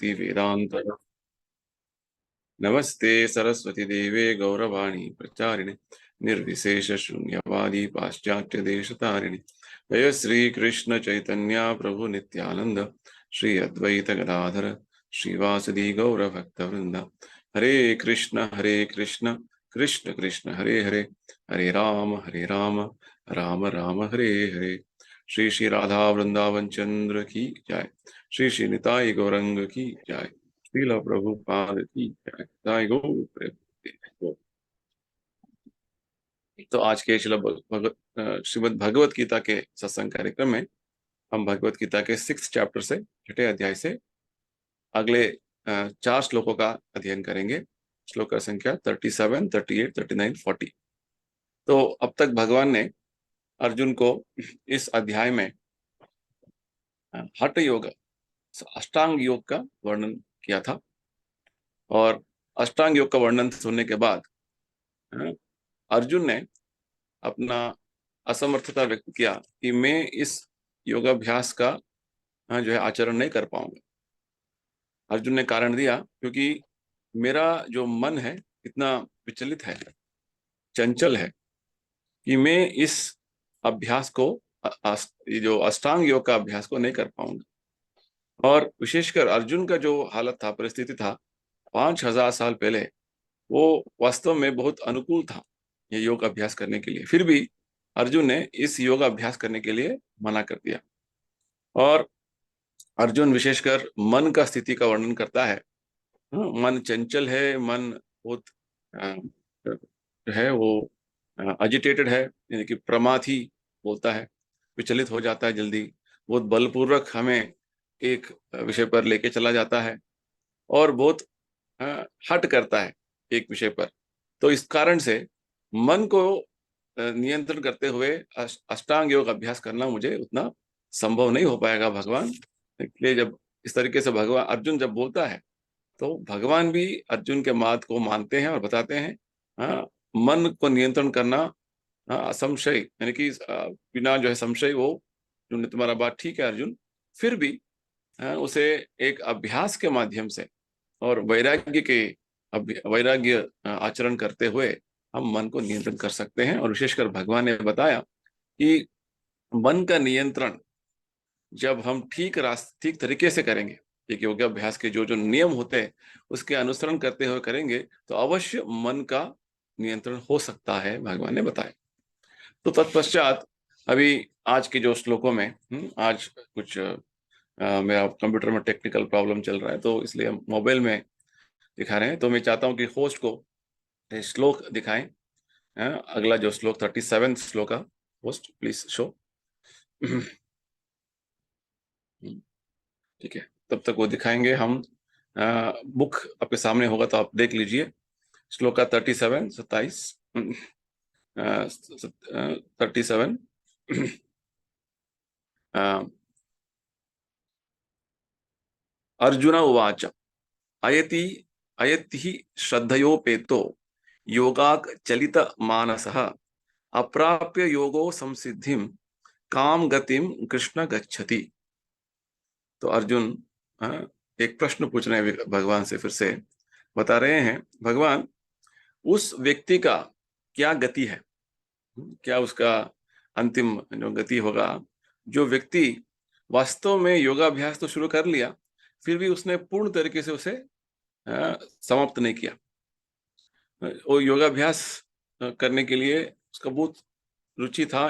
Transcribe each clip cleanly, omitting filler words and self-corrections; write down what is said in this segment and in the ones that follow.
भक्ति वेदांत। नमस्ते सरस्वती देवे गौरवाणी प्रचारिणे निर्विशेष शून्यवादी पाश्चात्य देश तारिणे जय श्री कृष्ण चैतन्य प्रभु नित्यानंद श्री अद्वैत गदाधर श्रीवासदि गौर भक्त वृंद। हरे कृष्ण कृष्ण कृष्ण हरे हरे, हरे राम राम राम हरे हरे। श्री श्री राधा वृंदावन चंद्र की जय। श्री श्री निताई गौरंग की जय। श्रील प्रभुपाद की जय। जय गौर प्रेम। तो आज के श्रीमद् भगवत गीता के सत्संग कार्यक्रम में हम भगवत गीता के 6th चैप्टर से 6ठे अध्याय से अगले 4 श्लोकों का अध्ययन करेंगे। श्लोक संख्या 37, 38, 39, 40। तो अब तक भगवान ने अर्जुन को इस अध्याय में हठ योग, अष्टांग योग का वर्णन किया था। और अष्टांग योग का वर्णन सुनने के बाद अर्जुन ने अपना असमर्थता व्यक्त किया कि मैं इस योगाभ्यास का जो है आचरण नहीं कर पाऊंगा। अर्जुन ने कारण दिया क्योंकि मेरा जो मन है इतना विचलित है, चंचल है कि मैं इस अभ्यास को जो अष्टांग योग का अभ्यास को नहीं कर पाऊंगा। और विशेषकर अर्जुन का जो हालत था, परिस्थिति था 5000 साल पहले, वो वास्तव में बहुत अनुकूल था ये योग अभ्यास करने के लिए। फिर भी अर्जुन ने इस योग अभ्यास करने के लिए मना कर दिया। और अर्जुन विशेषकर मन का स्थिति का वर्णन करता है। मन चंचल है, मन बहुत जो है वो एजिटेटेड है, यानी कि प्रमाथी बोलता है, विचलित हो जाता है जल्दी, बहुत बलपूर्वक हमें एक विषय पर लेके चला जाता है और बहुत हट करता है एक विषय पर। तो इस कारण से मन को नियंत्रण करते हुए अष्टांग योग अभ्यास करना मुझे उतना संभव नहीं हो पाएगा भगवान। इसलिए जब इस तरीके से भगवान अर्जुन जब बोलता है तो भगवान भी अर्जुन के बात को मानते हैं और बताते हैं मन को नियंत्रण करना असंशय, यानी कि बिना जो है संशय, वो जो तुम्हारा बात ठीक है अर्जुन, फिर भी उसे एक अभ्यास के माध्यम से और वैराग्य आचरण करते हुए हम मन को नियंत्रण कर सकते हैं। और विशेषकर भगवान ने बताया कि मन का नियंत्रण जब हम ठीक तरीके से करेंगे, एक योगाभ्यास के जो जो नियम होते हैं उसके अनुसरण करते हुए करेंगे तो अवश्य मन का नियंत्रण हो सकता है, भगवान ने बताया। तो तत्पश्चात अभी आज के जो श्लोकों में आज कुछ मेरा कंप्यूटर में टेक्निकल प्रॉब्लम चल रहा है, तो इसलिए हम मोबाइल में दिखा रहे हैं। तो मैं चाहता हूं कि होस्ट को श्लोक दिखाएं। अगला जो श्लोक 37 श्लोक का, होस्ट प्लीज शो। ठीक है, तब तक वो दिखाएंगे हम। बुक आपके सामने होगा तो आप देख लीजिए। श्लोक का 37, 37 अर्जुन उवाच अयति अयति श्रद्धयोपेतो योगाक चलित मानसः अप्राप्य योगो संसिद्धिम काम गतिम कृष्ण गच्छति। तो अर्जुन एक प्रश्न पूछ रहे हैं भगवान से, फिर से बता रहे हैं भगवान, उस व्यक्ति का क्या गति है, क्या उसका अंतिम जो गति होगा, जो व्यक्ति वास्तव में योगाभ्यास तो शुरू कर लिया फिर भी उसने पूर्ण तरीके से उसे समाप्त नहीं किया। वो योगाभ्यास करने के लिए उसका बहुत रुचि था,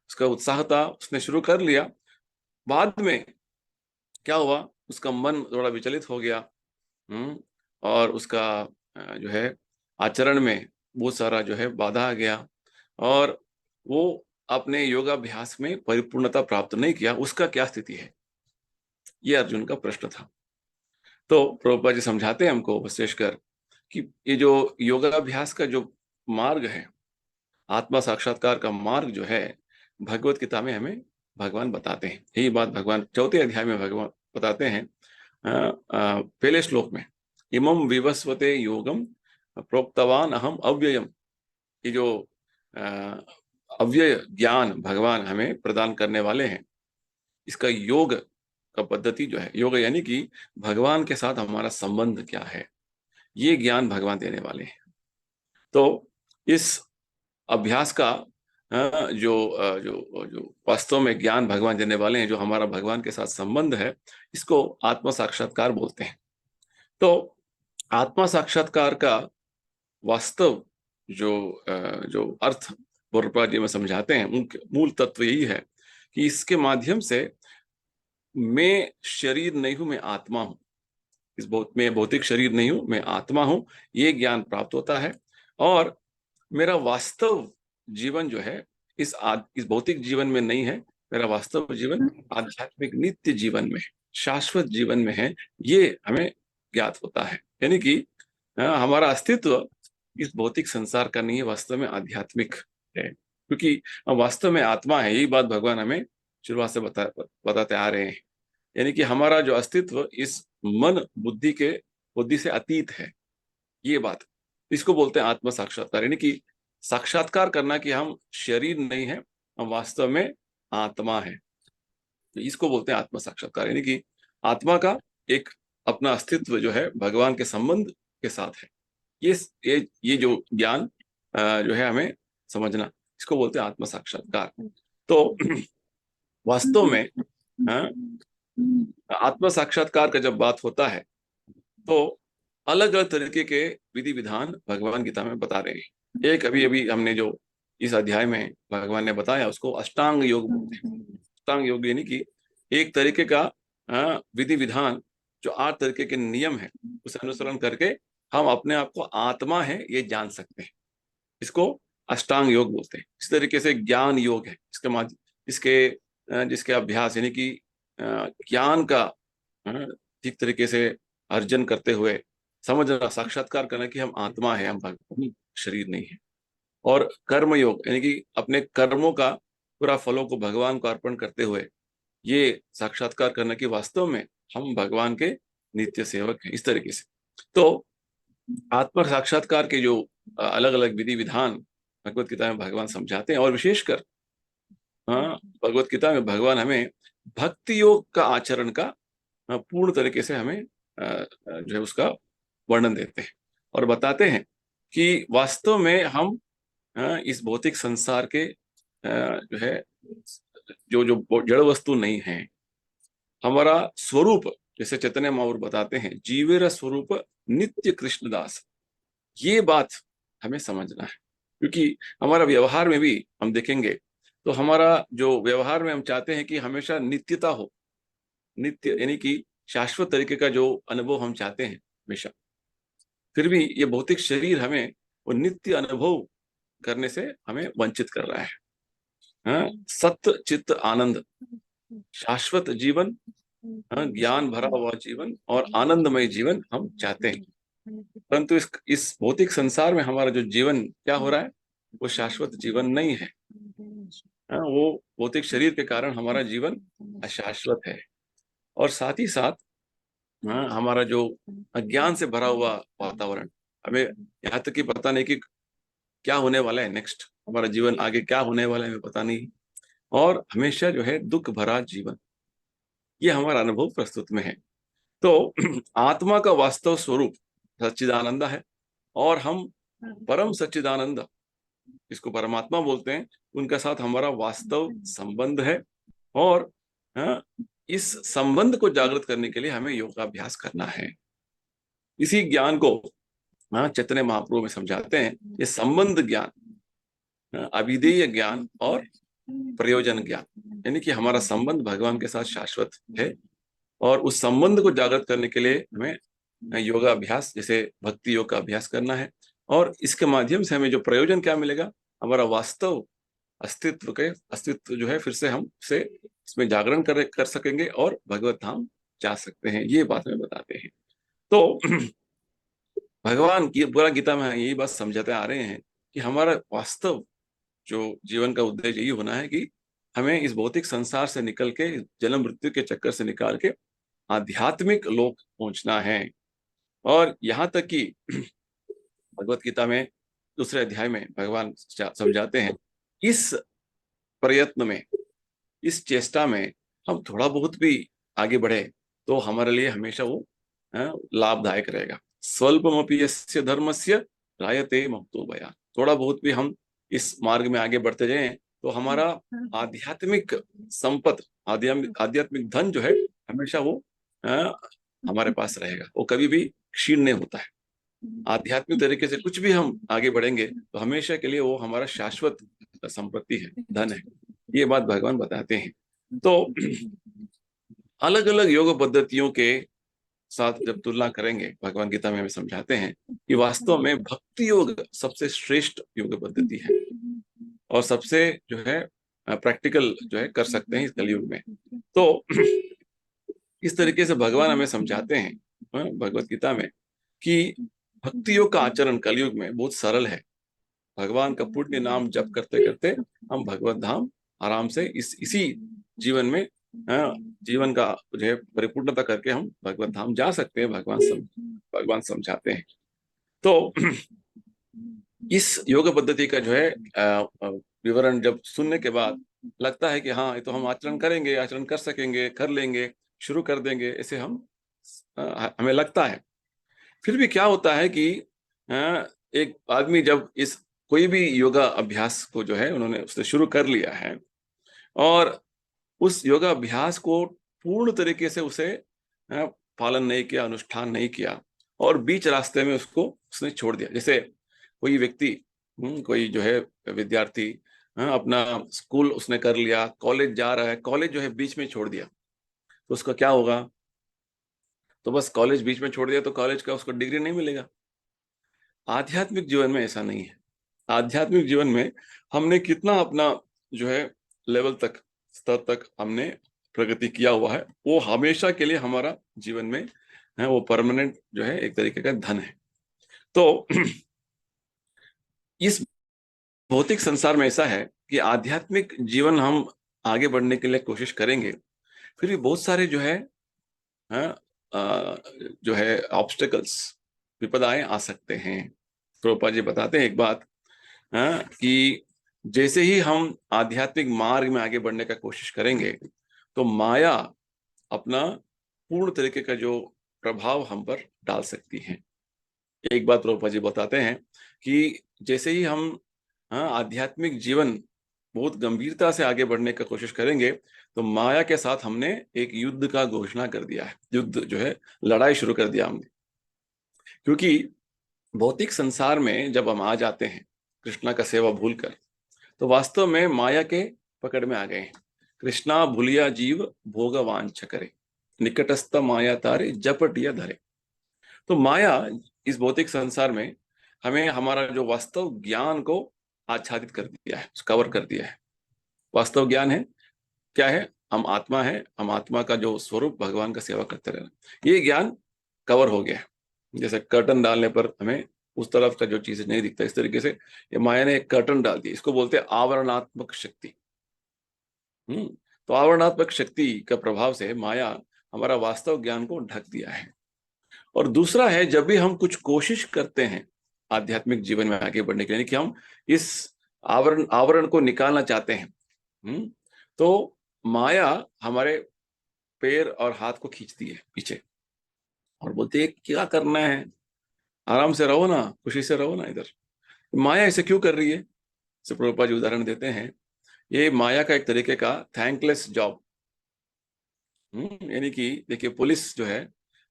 उसका उत्साह था, उसने शुरू कर लिया, बाद में क्या हुआ, उसका मन थोड़ा विचलित हो गया और उसका जो है आचरण में बहुत सारा जो है बाधा आ गया और वो अपने योगाभ्यास में परिपूर्णता प्राप्त नहीं किया। उसका क्या स्थिति है, ये अर्जुन का प्रश्न था। तो प्रभुपाद जी समझाते हैं हमको विशेषकर कि ये जो योगाभ्यास का जो मार्ग है, आत्मा साक्षात्कार का मार्ग जो है, भगवत गीता में हमें भगवान बताते हैं। यही बात भगवान 4थे अध्याय में भगवान बताते हैं पहले श्लोक में, इमं विवस्वते योगम प्रोक्तवान अहम अव्ययम। ये जो अव्यय ज्ञान भगवान हमें प्रदान करने वाले हैं, इसका योग का पद्धति जो है, योग यानी कि भगवान के साथ हमारा संबंध क्या है, ये ज्ञान भगवान देने वाले हैं। तो इस अभ्यास का जो वास्तव में ज्ञान भगवान देने वाले हैं, जो हमारा भगवान के साथ संबंध है, इसको आत्म साक्षात्कार बोलते हैं। तो आत्मा साक्षात्कार का वास्तव जो अर्थ गौरपाद जी में समझाते हैं, मूल तत्व यही है कि इसके माध्यम से मैं शरीर नहीं हूं, मैं आत्मा हूं, मैं भौतिक शरीर नहीं हूं, मैं आत्मा हूं, ये ज्ञान प्राप्त होता है। और मेरा वास्तव जीवन जो है इस भौतिक जीवन में नहीं है, मेरा वास्तव जीवन आध्यात्मिक नित्य जीवन में, शाश्वत जीवन में है, ये हमें ज्ञात होता है। यानी कि हमारा अस्तित्व इस भौतिक संसार का नहीं है, वास्तव में आध्यात्मिक है, क्योंकि हम वास्तव में आत्मा है। यही बात भगवान हमें शुरुआत से बताते आ रहे हैं। यानी कि हमारा जो अस्तित्व इस मन बुद्धि से अतीत है, ये बात, इसको बोलते हैं आत्म साक्षात्कार। यानी कि साक्षात्कार करना कि हम शरीर नहीं है, हम वास्तव में आत्मा है, तो इसको बोलते हैं आत्म साक्षात्कार। यानी कि आत्मा का एक अपना अस्तित्व जो है भगवान के संबंध के साथ है। ये जो ज्ञान जो है हमें समझना, इसको बोलते हैं आत्म साक्षात्कार। तो वास्तव में आत्म साक्षात्कार का जब बात होता है तो अलग अलग तरीके के विधि विधान भगवान गीता में बता रहे हैं। एक अभी अभी हमने जो इस अध्याय में भगवान ने बताया, उसको अष्टांग योग बोलते हैं। अष्टांग योग यानी कि एक तरीके का विधि विधान, जो 8 तरीके के नियम है, उसे अनुसरण करके हम अपने आप को आत्मा है ये जान सकते हैं। इसको अष्टांग योग बोलते हैं। इस तरीके से ज्ञान योग है, जिसके अभ्यास यानी कि ज्ञान का ठीक तरीके से अर्जन करते हुए समझना, साक्षात्कार करना कि हम आत्मा है, हम शरीर नहीं है। और कर्म योग यानी कि अपने कर्मों का पूरा फलों को भगवान को अर्पण करते हुए ये साक्षात्कार करना कि वास्तव में हम भगवान के नित्य सेवक हैं। इस तरीके से तो आत्म साक्षात्कार के जो अलग अलग विधि विधान भगवत गीता में भगवान समझाते हैं। और विशेषकर भगवत गीता में भगवान हमें भक्ति योग का आचरण का पूर्ण तरीके से हमें जो है उसका वर्णन देते हैं और बताते हैं कि वास्तव में हम इस भौतिक संसार के जो है जो जो जड़ वस्तु नहीं है। हमारा स्वरूप, जैसे चैतन्य महाप्रभु बताते हैं, जीवेर स्वरूप नित्य कृष्णदास, ये बात हमें समझना है। क्योंकि हमारा व्यवहार में भी हम देखेंगे तो हमारा जो व्यवहार में हम चाहते हैं कि हमेशा नित्यता हो, नित्य यानी कि शाश्वत तरीके का जो अनुभव हम चाहते हैं हमेशा, फिर भी ये भौतिक शरीर हमें वो नित्य अनुभव करने से हमें वंचित कर रहा है। सत्य चित्त आनंद, शाश्वत जीवन, ज्ञान भरा हुआ जीवन और आनंदमय जीवन हम चाहते हैं। परंतु इस भौतिक संसार में हमारा जो जीवन क्या हो रहा है, वो शाश्वत जीवन नहीं है। वो भौतिक शरीर के कारण हमारा जीवन अशाश्वत है। और साथ ही साथ हमारा जो अज्ञान से भरा हुआ वातावरण, हमें यहाँ तक कि पता नहीं कि क्या होने वाला है नेक्स्ट, हमारा जीवन आगे क्या होने वाला है हमें पता नहीं। और हमेशा जो है दुख भरा जीवन, ये हमारा अनुभव प्रस्तुत में है। तो आत्मा का वास्तव स्वरूप सच्चिदानंद है, और हम परम सच्चिदानंद, इसको परमात्मा बोलते हैं, उनके साथ हमारा वास्तव संबंध है। और इस संबंध को जागृत करने के लिए हमें योगाभ्यास करना है। इसी ज्ञान को चैतन्य महाप्रभु में समझाते हैं, ये संबंध ज्ञान, अभिधेय ज्ञान और प्रयोजन ज्ञान, यानी कि हमारा संबंध भगवान के साथ शाश्वत है, और उस संबंध को जागृत करने के लिए हमें योगा अभ्यास, जैसे भक्ति योग का अभ्यास करना है। और इसके माध्यम से हमें जो प्रयोजन क्या मिलेगा, हमारा वास्तव अस्तित्व जो है फिर से हम से इसमें जागरण कर सकेंगे और भगवत धाम जा सकते हैं। ये बात हमें बताते हैं। तो भगवान की पूरा गीता में यही बात समझाते आ रहे हैं कि हमारा वास्तव जो जीवन का उद्देश्य यही होना है कि हमें इस भौतिक संसार से निकल के, जन्म मृत्यु के चक्कर से निकाल के आध्यात्मिक लोक पहुंचना है। और यहाँ तक कि भगवत गीता में दूसरे अध्याय में भगवान समझाते हैं, इस प्रयत्न में, इस चेष्टा में हम थोड़ा बहुत भी आगे बढ़े तो हमारे लिए हमेशा वो लाभदायक रहेगा। स्वल्पमपि यस्य धर्मस्य रायते महतो भयात्। थोड़ा बहुत भी हम इस मार्ग में आगे बढ़ते जाएं तो हमारा आध्यात्मिक संपत्ति, आध्यात्मिक धन जो है हमेशा वो अ, हमारे पास रहेगा, वो कभी भी क्षीण नहीं होता है। आध्यात्मिक तरीके से कुछ भी हम आगे बढ़ेंगे तो हमेशा के लिए वो हमारा शाश्वत संपत्ति है, धन है। ये बात भगवान बताते हैं। तो अलग अलग योग पद्धतियों के साथ जब तुलना करेंगे, भगवान गीता में हमें समझाते हैं कि वास्तव में भक्ति योग सबसे श्रेष्ठ योग पद्धति है और सबसे जो है प्रैक्टिकल जो है कर सकते हैं इस कलयुग में। तो इस तरीके से भगवान हमें समझाते हैं भगवत गीता में कि भक्ति योग का आचरण कलयुग में बहुत सरल है। भगवान का पुण्य नाम जप करते करते हम भगवत धाम आराम से इसी जीवन में जीवन का जो है परिपूर्णता करके हम भगवत धाम जा सकते हैं। भगवान समझाते हैं। तो इस योग पद्धति का जो है विवरण जब सुनने के बाद लगता है कि हाँ, ये तो हम आचरण करेंगे, आचरण कर सकेंगे, कर लेंगे, शुरू कर देंगे, ऐसे हमें लगता है। फिर भी क्या होता है कि एक आदमी जब इस कोई भी योगा अभ्यास को जो है उन्होंने उसने शुरू कर लिया है और उस योगा अभ्यास को पूर्ण तरीके से उसे पालन नहीं किया, अनुष्ठान नहीं किया और बीच रास्ते में उसको उसने छोड़ दिया। जैसे कोई व्यक्ति, कोई जो है विद्यार्थी अपना स्कूल उसने कर लिया, कॉलेज जा रहा है, कॉलेज जो है बीच में छोड़ दिया तो उसका क्या होगा? तो बस कॉलेज बीच में छोड़ दिया तो कॉलेज का उसको डिग्री नहीं मिलेगा। आध्यात्मिक जीवन में ऐसा नहीं है। आध्यात्मिक जीवन में हमने कितना अपना जो है लेवल तक, स्तर तक हमने प्रगति किया हुआ है, वो हमेशा के लिए हमारा जीवन में है, वो परमानेंट जो है एक तरीके का धन है। तो इस भौतिक संसार में ऐसा है कि आध्यात्मिक जीवन हम आगे बढ़ने के लिए कोशिश करेंगे, फिर भी बहुत सारे जो है जो है ऑब्स्टेकल्स, विपदाएं आ सकते हैं। प्रभुपाद जी बताते हैं एक बात कि जैसे ही हम आध्यात्मिक मार्ग में आगे बढ़ने का कोशिश करेंगे तो माया अपना पूर्ण तरीके का जो प्रभाव हम पर डाल सकती है। एक बात प्रभुपाद जी बताते हैं कि जैसे ही हम आध्यात्मिक जीवन बहुत गंभीरता से आगे बढ़ने का कोशिश करेंगे तो माया के साथ हमने एक युद्ध का घोषणा कर दिया है, युद्ध जो है लड़ाई शुरू कर दिया हमने। क्योंकि भौतिक संसार में जब हम आ जाते हैं कृष्णा का सेवा भूलकर तो वास्तव में माया के पकड़ में आ गए हैं। कृष्णा भूलिया जीव भोग वांछ करे, निकटस्थ माया तारे जपटिया धरे। तो माया इस भौतिक संसार में हमें हमारा जो वास्तव ज्ञान को आच्छादित कर दिया है, कवर कर दिया है। वास्तव ज्ञान है क्या है? हम आत्मा है, हम आत्मा का जो स्वरूप भगवान का सेवा करते रहना, ये ज्ञान कवर हो गया है। जैसे कर्टन डालने पर हमें उस तरफ का जो चीज नहीं दिखता, इस तरीके से ये माया ने एक कर्टन डाल दी, इसको बोलते हैं आवरणात्मक शक्ति। तो आवरणात्मक शक्ति का प्रभाव से माया हमारा वास्तव ज्ञान को ढक दिया है। और दूसरा है, जब भी हम कुछ कोशिश करते हैं आध्यात्मिक जीवन में आगे बढ़ने के लिए कि हम इस आवरण को निकालना चाहते हैं, तो माया हमारे पैर और हाथ को खींचती है पीछे और बोलती है क्या करना है, आराम से रहो ना, खुशी से रहो ना इधर। माया ऐसे क्यों कर रही है? से प्रभुपाद जी उदाहरण देते हैं, ये माया का एक तरीके का थैंकलेस जॉब। यानी कि देखिए, पुलिस जो है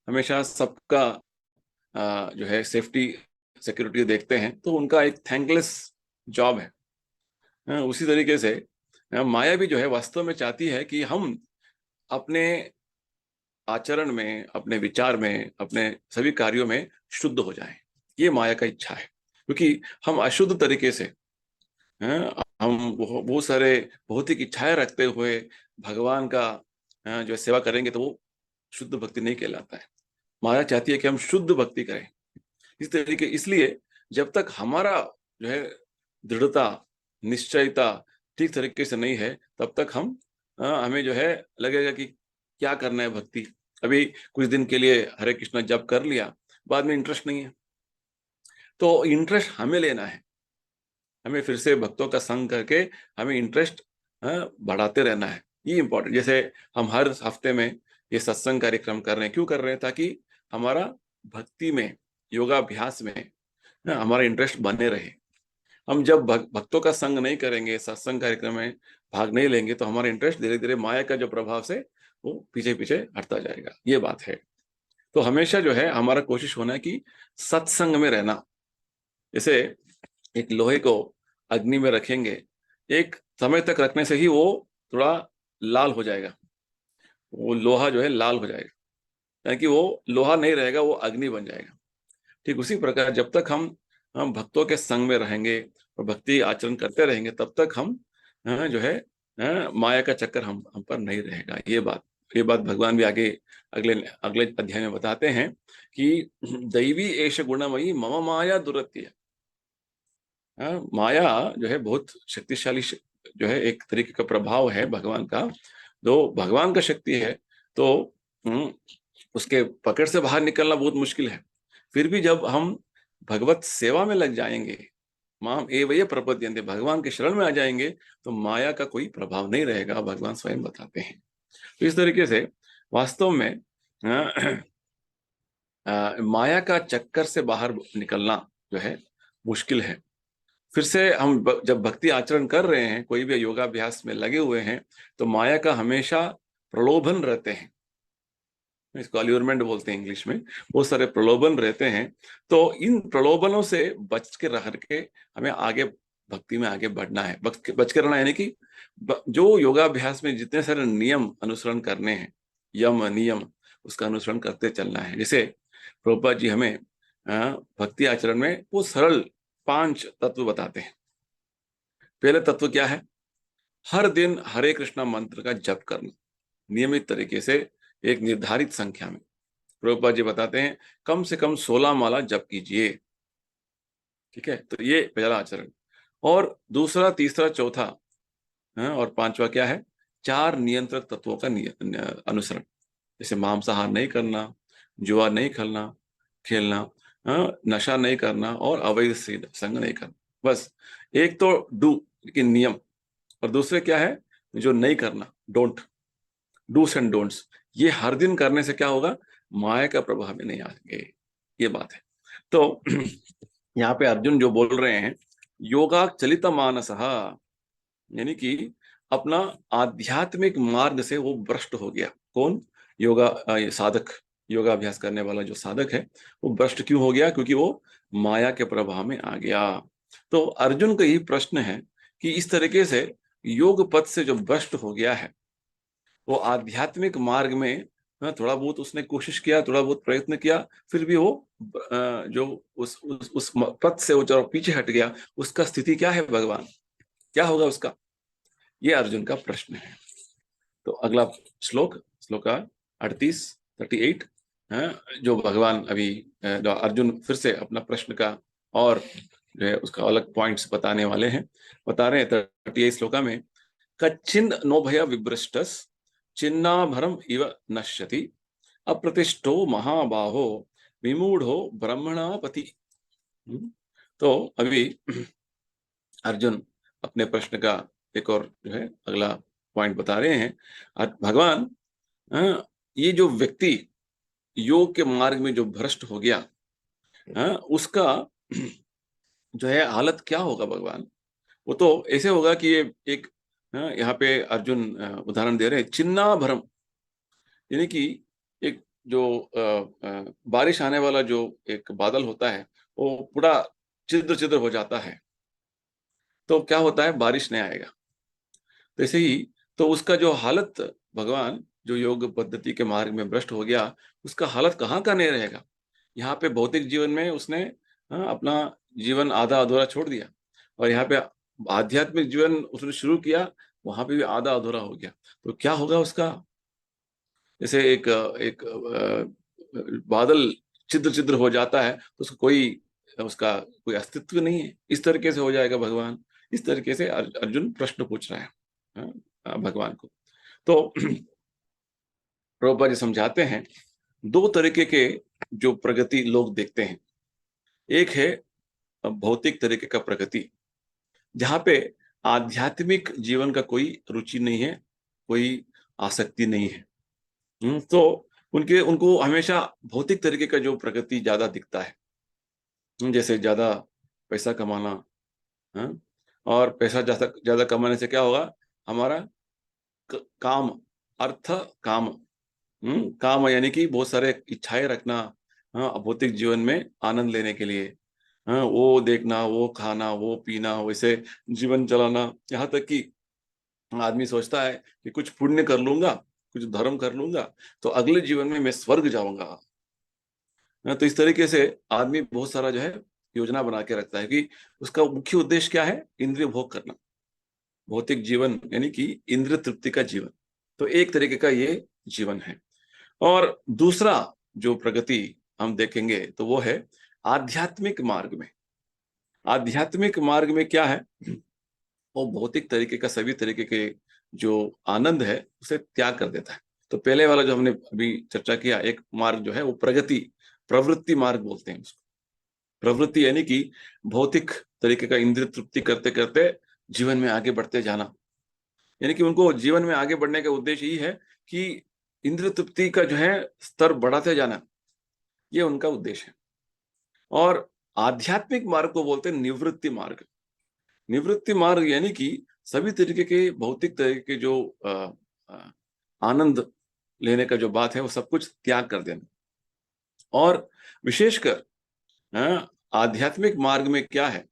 हमेशा सबका जो है सेफ्टी सिक्योरिटी देखते हैं, तो उनका एक थैंकलेस जॉब है। उसी तरीके से माया भी जो है वास्तव में चाहती है कि हम अपने आचरण में, अपने विचार में, अपने सभी कार्यों में शुद्ध हो जाएं। ये माया का इच्छा है। क्योंकि हम अशुद्ध तरीके से हम बहुत सारे भौतिक इच्छाएं रखते हुए भगवान का जो सेवा करेंगे तो वो शुद्ध भक्ति नहीं कहलाता है। माया चाहती है कि हम शुद्ध भक्ति करें। इस तरीके, इसलिए जब तक हमारा जो है दृढ़ता, निश्चयता ठीक तरीके से नहीं है, तब तक हमें जो है लगेगा कि क्या करना है भक्ति। अभी कुछ दिन के लिए हरे कृष्णा जप कर लिया, बाद में इंटरेस्ट नहीं है। तो इंटरेस्ट हमें लेना है, हमें फिर से भक्तों का संग करके हमें इंटरेस्ट बढ़ाते रहना है। ये इंपॉर्टेंट। जैसे हम हर हफ्ते में ये सत्संग कार्यक्रम कर रहे हैं, क्यों कर रहे हैं? ताकि हमारा भक्ति में, योगाभ्यास में हमारा इंटरेस्ट बने रहे। हम जब भक्तों का संग नहीं करेंगे, सत्संग कार्यक्रम में भाग नहीं लेंगे, तो हमारा इंटरेस्ट धीरे धीरे माया का जो प्रभाव से वो पीछे पीछे हटता जाएगा। ये बात है। तो हमेशा जो है हमारा कोशिश होना है कि सत्संग में रहना। जैसे एक लोहे को अग्नि में रखेंगे, एक समय तक रखने से ही वो थोड़ा लाल हो जाएगा, वो लोहा जो है लाल हो जाएगा, यानी कि वो लोहा नहीं रहेगा, वो अग्नि बन जाएगा। ठीक उसी प्रकार जब तक हम भक्तों के संग में रहेंगे और भक्ति आचरण करते रहेंगे, तब तक हम जो है माया का चक्कर हम पर नहीं रहेगा। ये बात भगवान भी आगे अगले अगले अध्याय में बताते हैं कि दैवी एष गुणमयी मम माया दुरत्य। माया जो है बहुत शक्तिशाली जो है एक तरीके का प्रभाव है भगवान का। जो भगवान का शक्ति है, तो उसके पकड़ से बाहर निकलना बहुत मुश्किल है। फिर भी जब हम भगवत सेवा में लग जाएंगे, माम एवं प्रपद्यन्ते, भगवान के शरण में आ जाएंगे, तो माया का कोई प्रभाव नहीं रहेगा, भगवान स्वयं बताते हैं। तो इस तरीके से वास्तव में माया का चक्कर से बाहर निकलना जो है मुश्किल है। फिर से हम जब भक्ति आचरण कर रहे हैं, कोई भी योगाभ्यास में लगे हुए हैं, तो माया का हमेशा प्रलोभन रहते हैं। इसको अल्यूरमेंट बोलते हैं इंग्लिश में। बहुत सारे प्रलोभन रहते हैं। तो इन प्रलोभनों से बच के रह के हमें आगे भक्ति में आगे बढ़ना है। बच के रहना यानी कि जो योगाभ्यास में जितने सारे नियम अनुसरण करने हैं, यम नियम, उसका अनुसरण करते चलना है। जैसे प्रभुपाद जी हमें भक्ति आचरण में वो सरल 5 तत्व बताते हैं। पहले तत्व क्या है? हर दिन हरे कृष्णा मंत्र का जप करना, नियमित तरीके से एक निर्धारित संख्या में। प्रभुपाद जी बताते हैं कम से कम 16 माला जप कीजिए। ठीक है, तो ये पहला आचरण। और दूसरा, तीसरा, चौथा और पांचवा क्या है? 4 नियंत्रक तत्वों का अनुसरण। जैसे मांसाहार नहीं करना, जुआ नहीं खेलना, नशा नहीं करना और अवैध संग नहीं करना। बस एक तो डू के नियम, और दूसरे क्या है जो नहीं करना, डूस एंड डोंट्स। ये हर दिन करने से क्या होगा? माया का प्रभाव में नहीं आएंगे। ये बात है। तो यहाँ पे अर्जुन जो बोल रहे हैं, योगा चलित मानसः, यानी कि अपना आध्यात्मिक मार्ग से वो भ्रष्ट हो गया। कौन? ये साधक, योगाभ्यास करने वाला जो साधक है, वो भ्रष्ट क्यों हो गया? क्योंकि वो माया के प्रभाव में आ गया। तो अर्जुन का यही प्रश्न है कि इस तरीके से योग पथ से जो भ्रष्ट हो गया है, वो आध्यात्मिक मार्ग में थोड़ा बहुत उसने कोशिश किया, थोड़ा बहुत प्रयत्न किया, फिर भी वो जो उस पथ से वो जो पीछे हट गया, उसका स्थिति क्या है भगवान? क्या होगा उसका? ये अर्जुन का प्रश्न है। तो अगला श्लोक 38 जो भगवान अभी जो अर्जुन फिर से अपना प्रश्न का और जो है उसका अलग पॉइंट्स बताने वाले हैं, बता रहे हैं 38 श्लोका में। कच्छिन नो भय विभ्रष्टस चिन्नाभरम इव नश्यति अप्रतिष्ठो महाबाहो विमूढ़ो ब्रह्मणापति। तो अभी अर्जुन अपने प्रश्न का एक और जो है अगला पॉइंट बता रहे हैं। भगवान, ये जो व्यक्ति योग के मार्ग में जो भ्रष्ट हो गया, उसका जो है हालत क्या होगा भगवान? वो तो ऐसे होगा कि ये एक, यहाँ पे अर्जुन उदाहरण दे रहे हैं चिन्नाभरम, यानी कि एक जो बारिश आने वाला जो एक बादल होता है, वो पूरा छिद्र छिद्र हो जाता है, तो क्या होता है? बारिश नहीं आएगा। तो ऐसे ही तो उसका जो हालत, भगवान जो योग पद्धति के मार्ग में भ्रष्ट हो गया, उसका हालत कहाँ का नहीं रहेगा? यहाँ पे भौतिक जीवन में उसने अपना जीवन आधा अधूरा छोड़ दिया, और यहाँ पे आध्यात्मिक जीवन उसने शुरू किया, वहां पे भी आधा अधूरा हो गया। तो क्या होगा उसका? जैसे एक एक बादल छिद्र छिद्र हो जाता है, तो उसका कोई अस्तित्व नहीं है। इस तरीके से हो जाएगा भगवान। इस तरीके से अर्जुन प्रश्न पूछ रहा है भगवान को। तो प्रभुपाद जी समझाते हैं, 2 तरीके के जो प्रगति लोग देखते हैं। एक है भौतिक तरीके का प्रगति, जहां पे आध्यात्मिक जीवन का कोई रुचि नहीं है, कोई आसक्ति नहीं है। तो उनको हमेशा भौतिक तरीके का जो प्रगति ज्यादा दिखता है, जैसे ज्यादा पैसा कमाना। हाँ? और पैसा ज्यादा ज्यादा कमाने से क्या होगा, हमारा काम, अर्थ, काम। काम यानी कि बहुत सारे इच्छाएं रखना। हाँ, भौतिक जीवन में आनंद लेने के लिए। हाँ, वो देखना, वो खाना, वो पीना, वैसे जीवन चलाना। यहाँ तक कि आदमी सोचता है कि कुछ पुण्य कर लूंगा, कुछ धर्म कर लूंगा, तो अगले जीवन में मैं स्वर्ग जाऊंगा। हाँ, तो इस तरीके से आदमी बहुत सारा जो है योजना बना के रखता है कि उसका मुख्य उद्देश्य क्या है, इंद्रिय भोग करना, भौतिक जीवन यानी कि इंद्रिय तृप्ति का जीवन। तो एक तरीके का ये जीवन है। और दूसरा जो प्रगति हम देखेंगे तो वो है आध्यात्मिक मार्ग में। आध्यात्मिक मार्ग में क्या है, वो भौतिक तरीके का सभी तरीके के जो आनंद है उसे त्याग कर देता है। तो पहले वाला जो हमने अभी चर्चा किया, एक मार्ग जो है वो प्रगति, प्रवृत्ति मार्ग बोलते हैं उसको। प्रवृत्ति यानी कि भौतिक तरीके का इंद्रिय तृप्ति करते करते जीवन में आगे बढ़ते जाना। यानी कि उनको जीवन में आगे बढ़ने का उद्देश्य यही है कि इंद्रिय तृप्ति का जो है स्तर बढ़ाते जाना, ये उनका उद्देश्य है। और आध्यात्मिक मार्ग को बोलते हैं निवृत्ति मार्ग। निवृत्ति मार्ग यानी कि सभी तरीके के भौतिक तरीके के जो अ, आनंद लेने का जो बात है वो सब कुछ त्याग कर देना। और विशेषकर आध्यात्मिक मार्ग में क्या है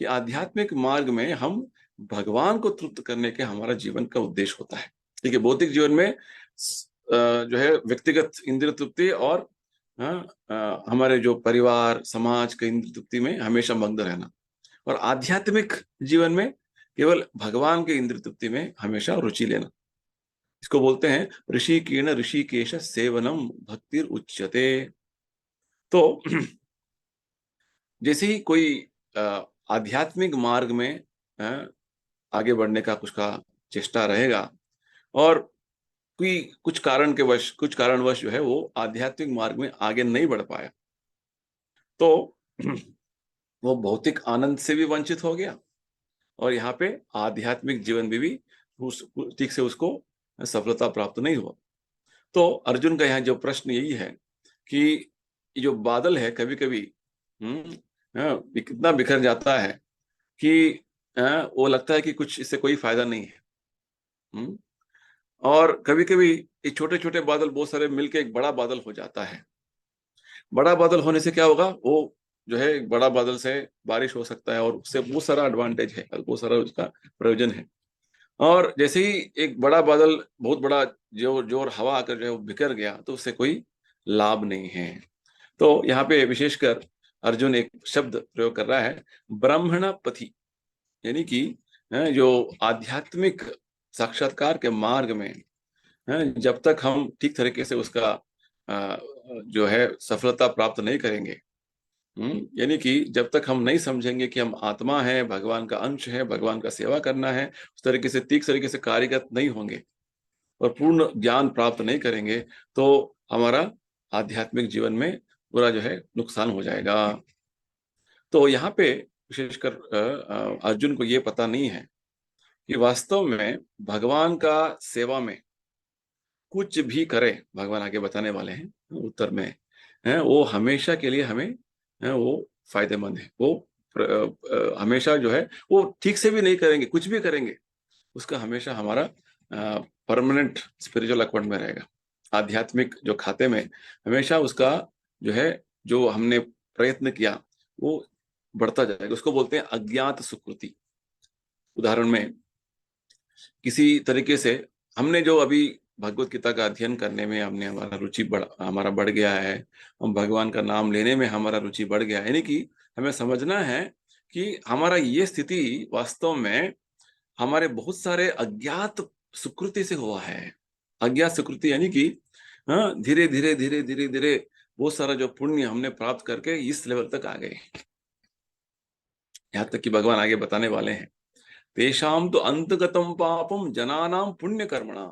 कि आध्यात्मिक मार्ग में हम भगवान को तृप्त करने के हमारा जीवन का उद्देश्य होता है। ठीक है, भौतिक जीवन में जो है व्यक्तिगत इंद्रिय तृप्ति और हमारे जो परिवार समाज के इंद्रिय तृप्ति में हमेशा मग्न रहना। और आध्यात्मिक जीवन में केवल भगवान के इंद्रिय तृप्ति में हमेशा रुचि लेना। इसको बोलते हैं ऋषिकेण ऋषिकेश सेवनम भक्तिर उच्यते। तो जैसे ही कोई आध्यात्मिक मार्ग में अ, आगे बढ़ने का उसका चेष्टा रहेगा, और कोई कुछ कारणवश जो है वो आध्यात्मिक मार्ग में आगे नहीं बढ़ पाया, तो वो भौतिक आनंद से भी वंचित हो गया, और यहाँ पे आध्यात्मिक जीवन में भी ठीक से उसको सफलता प्राप्त नहीं हुआ। तो अर्जुन का यहाँ जो प्रश्न यही है कि ये जो बादल है कभी कभी कितना बिखर जाता है कि वो लगता है कि कुछ इससे कोई फायदा नहीं है। हम्म, और कभी कभी ये छोटे छोटे बादल बहुत सारे मिलके एक बड़ा बादल हो जाता है। बड़ा बादल होने से क्या होगा, वो जो है एक बड़ा बादल से बारिश हो सकता है, और उससे बहुत सारा एडवांटेज है, बहुत सारा उसका प्रयोजन है। और जैसे ही एक बड़ा बादल, बहुत बड़ा जोर जोर हवा आकर जो है वो बिखर गया, तो उससे कोई लाभ नहीं है। तो यहाँ पे विशेषकर अर्जुन एक शब्द प्रयोग कर रहा है, ब्राह्मण पथि, यानी कि जो आध्यात्मिक साक्षात्कार के मार्ग में जब तक हम ठीक तरीके से उसका जो है सफलता प्राप्त नहीं करेंगे, यानी कि जब तक हम नहीं समझेंगे कि हम आत्मा है, भगवान का अंश है, भगवान का सेवा करना है, उस तरीके से ठीक तरीके से कार्यगत नहीं होंगे और पूर्ण ज्ञान प्राप्त नहीं करेंगे, तो हमारा आध्यात्मिक जीवन में पूरा जो है नुकसान हो जाएगा। तो यहाँ पे विशेषकर अर्जुन को ये पता नहीं है कि वास्तव में भगवान का सेवा में कुछ भी करे, भगवान आगे बताने वाले हैं उत्तर में, है वो हमेशा के लिए हमें वो फायदेमंद है। वो हमेशा जो है वो ठीक से भी नहीं करेंगे, कुछ भी करेंगे, उसका हमेशा हमारा परमानेंट स्पिरिचुअल अकाउंट में रहेगा, आध्यात्मिक जो खाते में हमेशा उसका जो है, जो हमने प्रयत्न किया वो बढ़ता जाएगा। उसको बोलते हैं अज्ञात सुकृति। उदाहरण में किसी तरीके से हमने जो अभी भगवत गीता का अध्ययन करने में हमने हमारा बढ़ गया है, हम भगवान का नाम लेने में हमारा रुचि बढ़ गया है, यानी कि हमें समझना है कि हमारा ये स्थिति वास्तव में हमारे बहुत सारे अज्ञात सुकृति से हुआ है। अज्ञात सुकृति यानी कि धीरे धीरे धीरे धीरे धीरे बहुत सारा जो पुण्य हमने प्राप्त करके इस लेवल तक आ गए। यहाँ तक कि भगवान आगे बताने वाले हैं, तेषाम तो अंतगतम पापम जनानाम पुण्य कर्मणा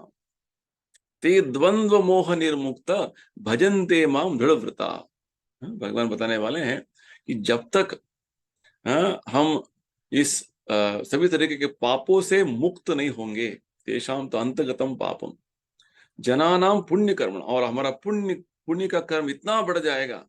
ते द्वंद्व मोह निर्मुक्त भजन्ते माम दृढ़व्रता। भगवान बताने वाले हैं कि जब तक हम इस सभी तरीके के पापों से मुक्त नहीं होंगे, तेषाम तो अंतगतम पापम, जनानाम पुण्य कर्म, और हमारा पुण्य पुण्य का कर्म इतना बढ़ जाएगा,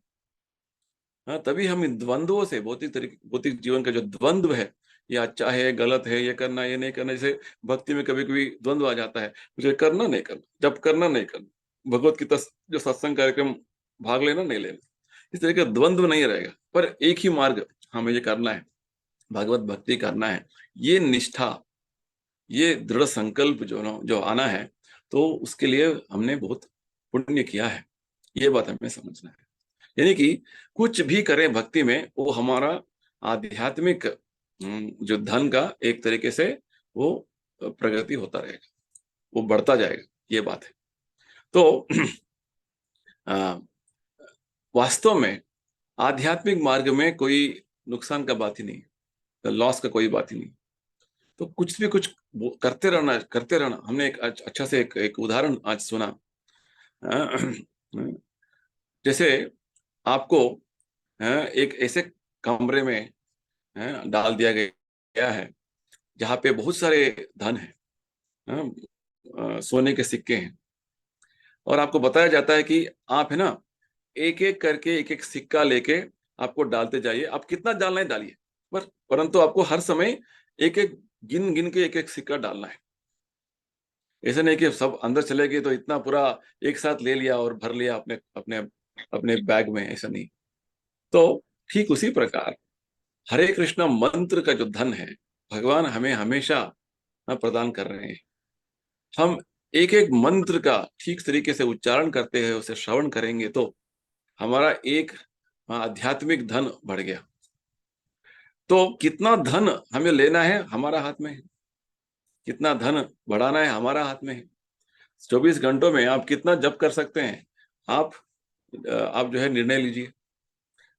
हाँ, तभी हम इन द्वंद्वों से, भौतिक जीवन का जो द्वंद्व है, ये अच्छा है गलत है, ये करना ये नहीं करना, जैसे भक्ति में कभी कभी द्वंद्व आ जाता है, मुझे करना नहीं करना, जब करना नहीं करना, भगवत गीता जो सत्संग कार्यक्रम भाग लेना नहीं लेना, इस तरह का द्वंद्व नहीं रहेगा, पर एक ही मार्ग, हमें ये करना है, भगवत भक्ति करना है, ये निष्ठा, ये दृढ़ संकल्प जो आना है, तो उसके लिए हमने बहुत पुण्य किया है, ये बात हमें समझना है। यानी कि कुछ भी करें भक्ति में, वो हमारा आध्यात्मिक जो धन का एक तरीके से वो प्रगति होता रहेगा, वो बढ़ता जाएगा, ये बात है। तो वास्तव में आध्यात्मिक मार्ग में कोई नुकसान का बात ही नहीं, लॉस का कोई बात ही नहीं। तो कुछ भी कुछ करते रहना, करते रहना। हमने एक अच्छा से एक उदाहरण आज सुना। जैसे आपको एक ऐसे कमरे में डाल दिया गया है जहाँ पे बहुत सारे धन है, सोने के सिक्के हैं, और आपको बताया जाता है कि आप है ना एक एक करके एक एक सिक्का लेके आपको डालते जाइए, आप कितना डालना है डालिए, परंतु आपको हर समय एक एक गिन गिन के एक एक सिक्का डालना है। ऐसा नहीं कि सब अंदर चले गए तो इतना पूरा एक साथ ले लिया और भर लिया अपने अपने अपने बैग में, ऐसा नहीं। तो ठीक उसी प्रकार हरे कृष्ण मंत्र का जो धन है, भगवान हमें हमेशा प्रदान कर रहे हैं। हम एक एक मंत्र का ठीक तरीके से उच्चारण करते हैं, उसे श्रवण करेंगे तो हमारा एक आध्यात्मिक धन बढ़ गया। तो कितना धन हमें लेना है हमारा हाथ में है, कितना धन बढ़ाना है हमारा हाथ में है। 24 घंटों में आप कितना जप कर सकते हैं, आप आप जो है निर्णय लीजिए।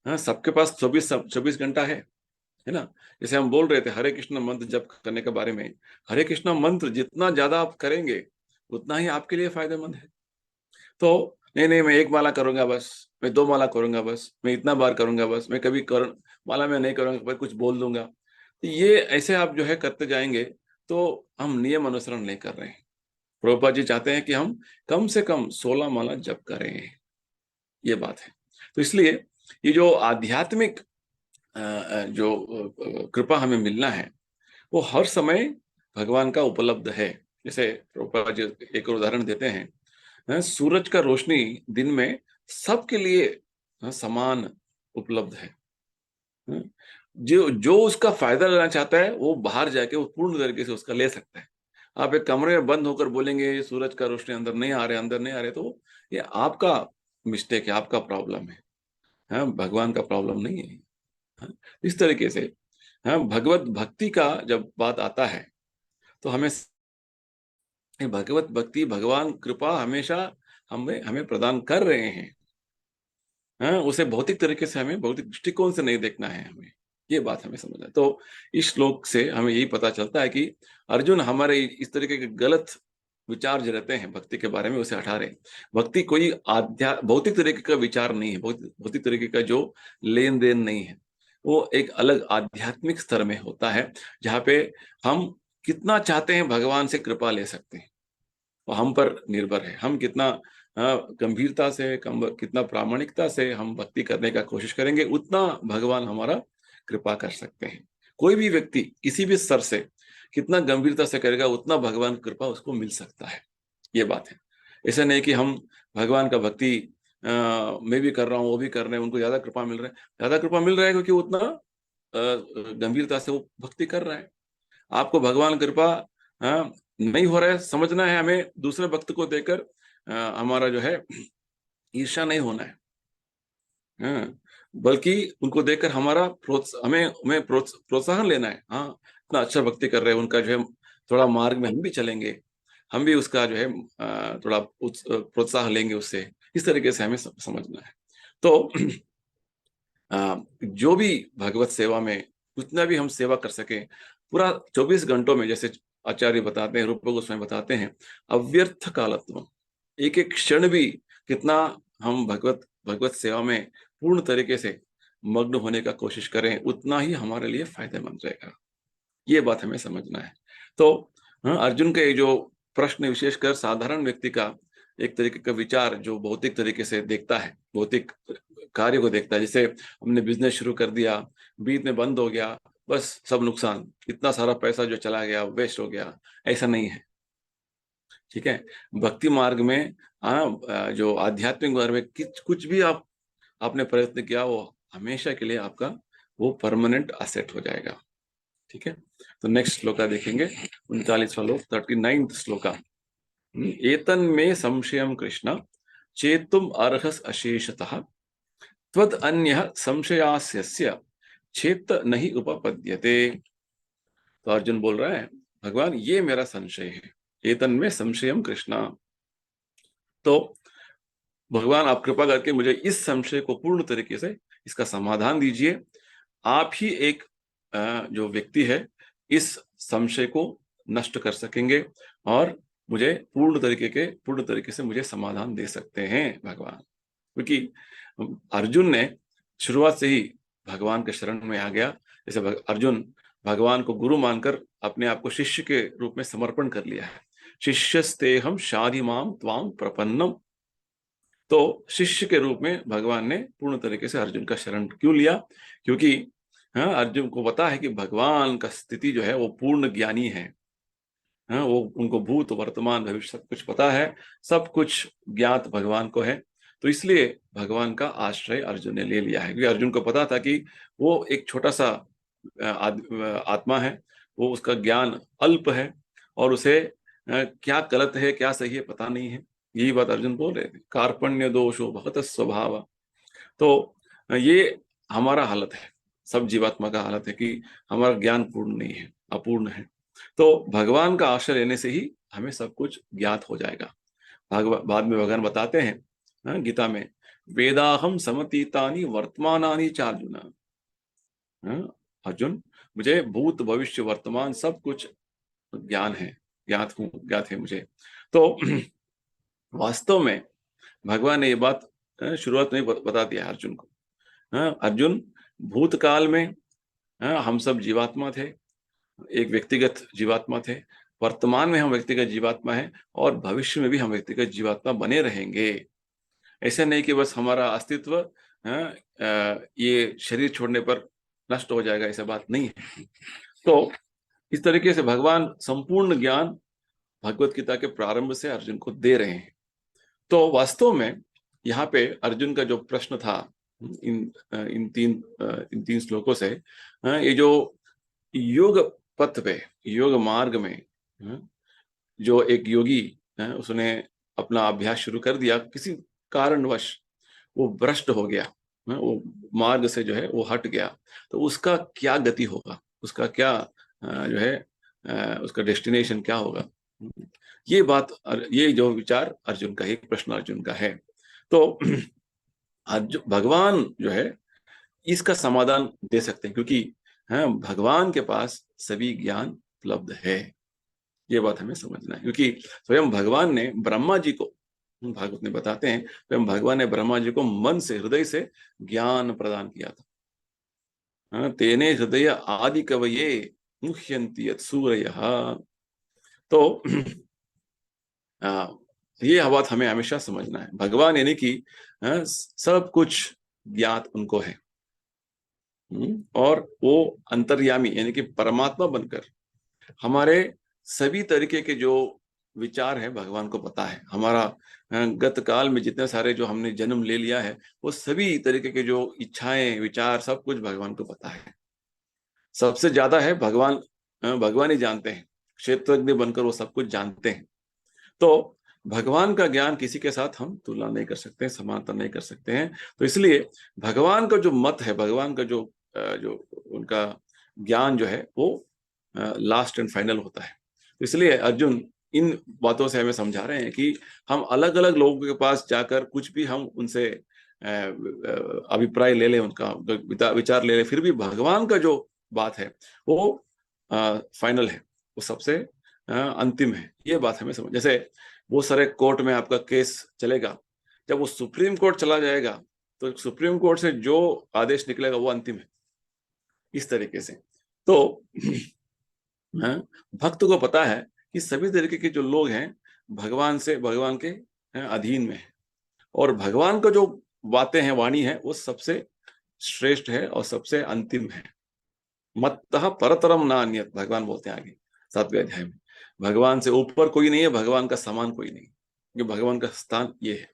हाँ, सबके पास 24 घंटा है ना। जैसे हम बोल रहे थे हरे कृष्ण मंत्र जप करने के बारे में, हरे कृष्ण मंत्र जितना ज्यादा आप करेंगे उतना ही आपके लिए फायदेमंद है। तो नहीं नहीं, मैं एक माला करूंगा बस, मैं 2 माला करूंगा बस, मैं इतना बार करूंगा बस, मैं कभी माला में नहीं करूंगा, पर कुछ बोल दूंगा, तो ये ऐसे आप जो है करते जाएंगे तो हम नियम अनुसरण नहीं कर रहे हैं। प्रभुपाद जी चाहते हैं कि हम कम से कम 16 माला जप करें, ये बात है। तो इसलिए ये जो आध्यात्मिक जो कृपा हमें मिलना है, वो हर समय भगवान का उपलब्ध है। जैसे प्रभुपाद जी एक और उदाहरण देते हैं, सूरज का रोशनी दिन में सबके लिए समान उपलब्ध है। जो जो उसका फायदा लेना चाहता है वो बाहर जाके वो पूर्ण तरीके से उसका ले सकता है। आप एक कमरे में बंद होकर बोलेंगे सूरज का रोशनी अंदर नहीं आ रहे, अंदर नहीं आ रहे, तो ये आपका मिस्टेक है, आपका प्रॉब्लम है। हाँ, भगवान का प्रॉब्लम नहीं है। हाँ, इस तरीके से हाँ, भगवत भक्ति का जब बात आता है तो हमें भगवत भक्ति, भगवान कृपा हमेशा हमें हमें प्रदान कर रहे हैं। हाँ, उसे भौतिक तरीके से, हमें भौतिक दृष्टिकोण से नहीं देखना है, हमें ये बात हमें समझना है। तो इस श्लोक से हमें यही पता चलता है कि अर्जुन हमारे इस तरीके के गलत विचार जो रहते हैं भक्ति के बारे में, उसे हटा रहे हैं। भक्ति कोई भौतिक तरीके का विचार नहीं है, भौतिक तरीके का जो लेन देन नहीं है, वो एक अलग आध्यात्मिक स्तर में होता है, जहाँ पे हम कितना चाहते हैं भगवान से कृपा ले सकते हैं। वो हम पर निर्भर है, हम कितना गंभीरता से, कितना प्रामाणिकता से हम भक्ति करने का कोशिश करेंगे, उतना भगवान हमारा कृपा कर सकते हैं। कोई भी व्यक्ति किसी भी स्तर से कितना गंभीरता से करेगा, उतना भगवान की कृपा उसको मिल सकता है, ये बात है। ऐसा नहीं कि हम भगवान का भक्ति मैं भी कर रहा हूँ, वो भी कर रहे हैं, उनको ज्यादा कृपा मिल रहा है। ज्यादा कृपा मिल रहा है क्योंकि उतना गंभीरता से वो भक्ति कर रहा है। आपको भगवान कृपा नहीं हो रहा है, समझना है हमें दूसरे भक्त को देकर हमारा जो है ईर्ष्या नहीं होना है, बल्कि उनको देखकर हमारा हमें हमें प्रोत्साहन लेना है। हाँ, इतना अच्छा भक्ति कर रहे हैं, उनका जो है थोड़ा मार्ग में हम भी चलेंगे, हम भी उसका जो है थोड़ा प्रोत्साहन लेंगे उससे। इस तरीके से हमें समझना है। तो जो भी भगवत सेवा में जितना भी हम सेवा कर सके, पूरा 24 घंटों में, जैसे आचार्य बताते हैं, रूप गोस्वामी बताते हैं, अव्यर्थ कालत्व, एक एक क्षण भी कितना हम भगवत भगवत सेवा में पूर्ण तरीके से मग्न होने का कोशिश करें, उतना ही हमारे लिए फायदेमंद रहेगा। ये बात हमें समझना है। तो अर्जुन का ये जो प्रश्न विशेषकर साधारण व्यक्ति का एक तरीके का विचार जो भौतिक तरीके से देखता है, भौतिक कार्य को देखता है। जैसे हमने बिजनेस शुरू कर दिया, बीच में बंद हो गया, बस सब नुकसान, इतना सारा पैसा जो चला गया वेस्ट हो गया, ऐसा नहीं है। ठीक है, भक्ति मार्ग में, जो आध्यात्मिक मार्ग में कुछ भी आपने प्रयत्न किया, वो हमेशा के लिए आपका वो परमानेंट असेट हो जाएगा। ठीक है, तो नेक्स्ट श्लोका देखेंगे, 39वां श्लोक, 39th श्लोका। एतन में संशयम कृष्ण चेतुम अर्हस अशेषतः त्वद अन्यः संशयास्यस्य चेत नहीं उपपद्यते। तो अर्जुन बोल रहा है, भगवान ये मेरा संशय है, एतन में संशयम कृष्ण। तो भगवान आप कृपा करके मुझे इस संशय को पूर्ण तरीके से इसका समाधान दीजिए। आप ही एक जो व्यक्ति है इस संशय को नष्ट कर सकेंगे और मुझे पूर्ण तरीके से मुझे समाधान दे सकते हैं भगवान। क्योंकि अर्जुन ने शुरुआत से ही भगवान के शरण में आ गया। जैसे अर्जुन भगवान को गुरु मानकर अपने आप को शिष्य के रूप में समर्पण कर लिया है। शिष्यस्तेहम शाधिमाम त्वाम प्रपन्नम। तो शिष्य के रूप में भगवान ने पूर्ण तरीके से अर्जुन का शरण क्यों लिया? क्योंकि अर्जुन को पता है कि भगवान का स्थिति जो है वो पूर्ण ज्ञानी है। वो उनको भूत वर्तमान भविष्य सब कुछ पता है, सब कुछ ज्ञात भगवान को है। तो इसलिए भगवान का आश्रय अर्जुन ने ले लिया है, क्योंकि अर्जुन को पता था कि वो एक छोटा सा आत्मा है, वो उसका ज्ञान अल्प है और उसे क्या गलत है क्या सही है पता नहीं है। यही बात अर्जुन बोल रहे थे, कार्पण्य दोषो भगत स्वभाव। तो ये हमारा हालत है, सब जीवात्मा का हालत है कि हमारा ज्ञान पूर्ण नहीं है, अपूर्ण है। तो भगवान का आश्रय लेने से ही हमें सब कुछ ज्ञात हो जाएगा। बाद में भगवान बताते हैं गीता में, वेदाहम समतीतानि वर्तमानानि च अर्जुन। अर्जुन, मुझे भूत भविष्य वर्तमान सब कुछ ज्ञान है, ज्ञात है मुझे। तो वास्तव में भगवान ने ये बात शुरुआत में बता दिया है अर्जुन को। अर्जुन, भूतकाल में हम सब जीवात्मा थे, एक व्यक्तिगत जीवात्मा थे, वर्तमान में हम व्यक्तिगत जीवात्मा हैं और भविष्य में भी हम व्यक्तिगत जीवात्मा बने रहेंगे। ऐसा नहीं कि बस हमारा अस्तित्व ये शरीर छोड़ने पर नष्ट हो जाएगा, ऐसा बात नहीं है। तो इस तरीके से भगवान संपूर्ण ज्ञान भगवत गीता के प्रारंभ से अर्जुन को दे रहे हैं। तो वास्तव में यहाँ पे अर्जुन का जो प्रश्न था इन तीन श्लोकों से, ये जो योग पथ पे, योग मार्ग में जो एक योगी उसने अपना अभ्यास शुरू कर दिया, किसी कारणवश वो भ्रष्ट हो गया, वो मार्ग से जो है वो हट गया, तो उसका क्या गति होगा, उसका क्या जो है उसका डेस्टिनेशन क्या होगा। ये बात, ये जो विचार अर्जुन का, एक प्रश्न अर्जुन का है। तो भगवान जो है इसका समाधान दे सकते हैं, क्योंकि भगवान के पास सभी ज्ञान उपलब्ध है। ये बात हमें समझना है, क्योंकि स्वयं भगवान ने ब्रह्मा जी को, भागवत में बताते हैं, स्वयं भगवान ने ब्रह्मा जी को मन से, हृदय से ज्ञान प्रदान किया था। तेने हृदय आदि कवये मुह्यन्ति यत् सूरयः। तो ये बात हमें हमेशा समझना है, भगवान यानी कि सब कुछ ज्ञात उनको है, और वो अंतर्यामी यानी कि परमात्मा बनकर हमारे सभी तरीके के जो विचार है भगवान को पता है। हमारा गत काल में जितने सारे जो हमने जन्म ले लिया है, वो सभी तरीके के जो इच्छाएं विचार सब कुछ भगवान को पता है। सबसे ज्यादा है भगवान, भगवान ही जानते हैं, क्षेत्रज्ञ बनकर वो सब कुछ जानते हैं। तो भगवान का ज्ञान किसी के साथ हम तुलना नहीं कर सकते, समानता नहीं कर सकते हैं। तो इसलिए भगवान का जो मत है, भगवान का जो उनका ज्ञान जो है वो लास्ट एंड फाइनल होता है। तो इसलिए अर्जुन इन बातों से हमें समझा रहे हैं कि हम अलग अलग लोगों के पास जाकर कुछ भी हम उनसे अभिप्राय ले लें, उनका विचार ले लें, फिर भी भगवान का जो बात है वो फाइनल है, वो सबसे अंतिम है। ये बात हमें समझ, जैसे वो सारे कोर्ट में आपका केस चलेगा, जब वो सुप्रीम कोर्ट चला जाएगा तो सुप्रीम कोर्ट से जो आदेश निकलेगा वो अंतिम है, इस तरीके से। तो भक्त को पता है कि सभी तरीके के जो लोग हैं भगवान से, भगवान के अधीन में है। और भगवान का जो बातें हैं, वाणी है, वो सबसे श्रेष्ठ है और सबसे अंतिम है। मत्तः परतरम ना अन्यत्, भगवान बोलते हैं आगे 7वें अध्याय में। भगवान से ऊपर कोई नहीं है, भगवान का समान कोई नहीं, क्योंकि भगवान का स्थान ये है।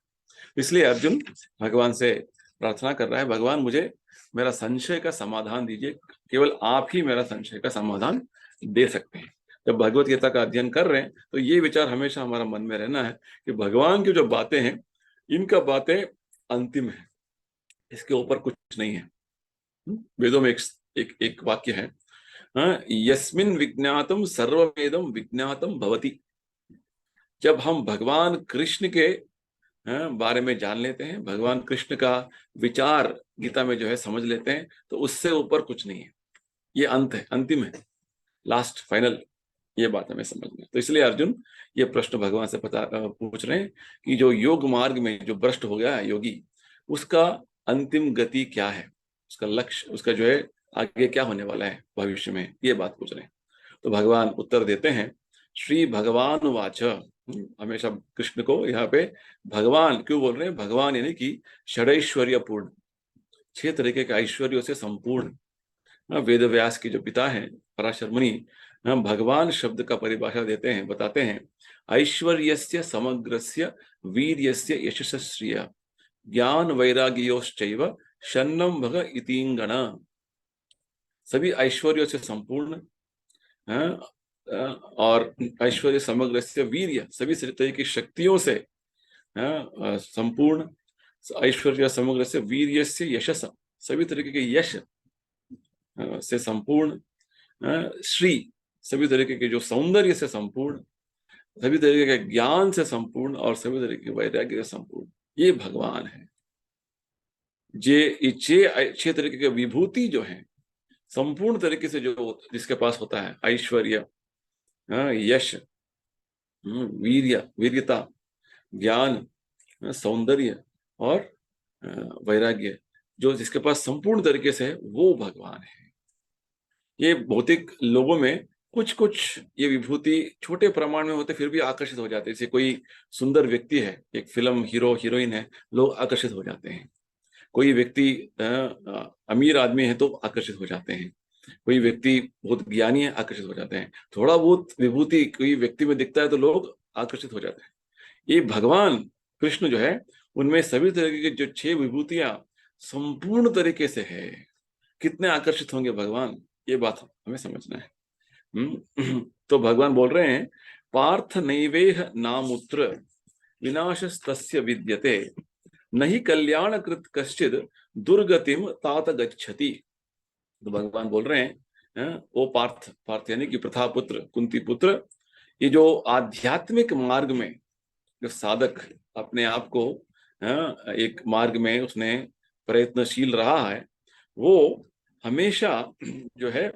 इसलिए अर्जुन भगवान से प्रार्थना कर रहा है, भगवान मुझे मेरा संशय का समाधान दीजिए, केवल आप ही मेरा संशय का समाधान दे सकते हैं। जब भगवत गीता का अध्ययन कर रहे हैं तो ये विचार हमेशा हमारा मन में रहना है कि भगवान की जो बातें हैं, इनका बातें अंतिम है, इसके ऊपर कुछ नहीं है। वेदों में एक वाक्य है, यस्मिन् विज्ञातम सर्ववेदम विज्ञातम भवति। जब हम भगवान कृष्ण के बारे में जान लेते हैं, भगवान कृष्ण का विचार गीता में जो है समझ लेते हैं, तो उससे ऊपर कुछ नहीं है। ये अंत है, अंतिम है, लास्ट, फाइनल, ये बात हमें समझनी है। तो इसलिए अर्जुन ये प्रश्न भगवान से पूछ रहे हैं कि जो योग मार्ग में जो भ्रष्ट हो गया है योगी, उसका अंतिम गति क्या है, उसका लक्ष्य, उसका जो है आगे क्या होने वाला है भविष्य में, ये बात पूछ रहे हैं। तो भगवान उत्तर देते हैं, श्री भगवान वाच। हमेशा कृष्ण को यहाँ पे भगवान क्यों बोल रहे हैं? भगवान यानी कि षडैश्वर्य पूर्ण, 6 तरीके के ऐश्वर्यों से संपूर्ण। वेद व्यास के जो पिता हैं पराशर मुनि, भगवान शब्द का परिभाषा देते हैं, बताते हैं, ऐश्वर्यस्य समग्रस्य वीर्यस्य यशस्श्रिय ज्ञान वैराग्योश्चैव शन्नम भग इतिंगण। सभी ऐश्वर्यों से संपूर्ण, और ऐश्वर्य समग्र से वीर्य, सभी तरह की शक्तियों से संपूर्ण, ऐश्वर्य समग्र से वीर्य से यशस, सभी तरीके के यश से संपूर्ण, श्री, सभी तरीके के जो सौंदर्य से संपूर्ण, सभी तरीके के ज्ञान से संपूर्ण, और सभी तरीके के वैराग्य से संपूर्ण, ये भगवान है। ये 6 तरीके के विभूति जो है संपूर्ण तरीके से जो जिसके पास होता है, ऐश्वर्य, यश, वीर्य, वीर्यता, ज्ञान, सौंदर्य और वैराग्य, जो जिसके पास संपूर्ण तरीके से है, वो भगवान है। ये भौतिक लोगों में कुछ कुछ ये विभूति छोटे प्रमाण में होते फिर भी आकर्षित हो जाते हैं। जैसे कोई सुंदर व्यक्ति है, एक फिल्म हीरो हीरोइन है, लोग आकर्षित हो जाते हैं। कोई व्यक्ति अमीर आदमी है तो आकर्षित हो जाते हैं। कोई व्यक्ति बहुत ज्ञानी है, आकर्षित हो जाते हैं। थोड़ा बहुत विभूति कोई व्यक्ति में दिखता है तो लोग आकर्षित हो जाते हैं। ये भगवान कृष्ण जो है, उनमें सभी तरीके की जो 6 विभूतियां संपूर्ण तरीके से है। कितने आकर्षित होंगे भगवान, ये बात हमें समझना है। तो भगवान बोल रहे हैं, पार्थ नैवेह नामुत्र विनाशस्तस्य विद्यते नहीं कल्याण कृत कश्चिद दुर्गतिम तात गच्छति। तो भगवान बोल रहे हैं, वो पार्थ, पार्थ यानी कि प्रथा पुत्र, कुंती पुत्र, ये जो आध्यात्मिक मार्ग में जो साधक अपने आप को एक मार्ग में उसने प्रयत्नशील रहा है, वो हमेशा जो है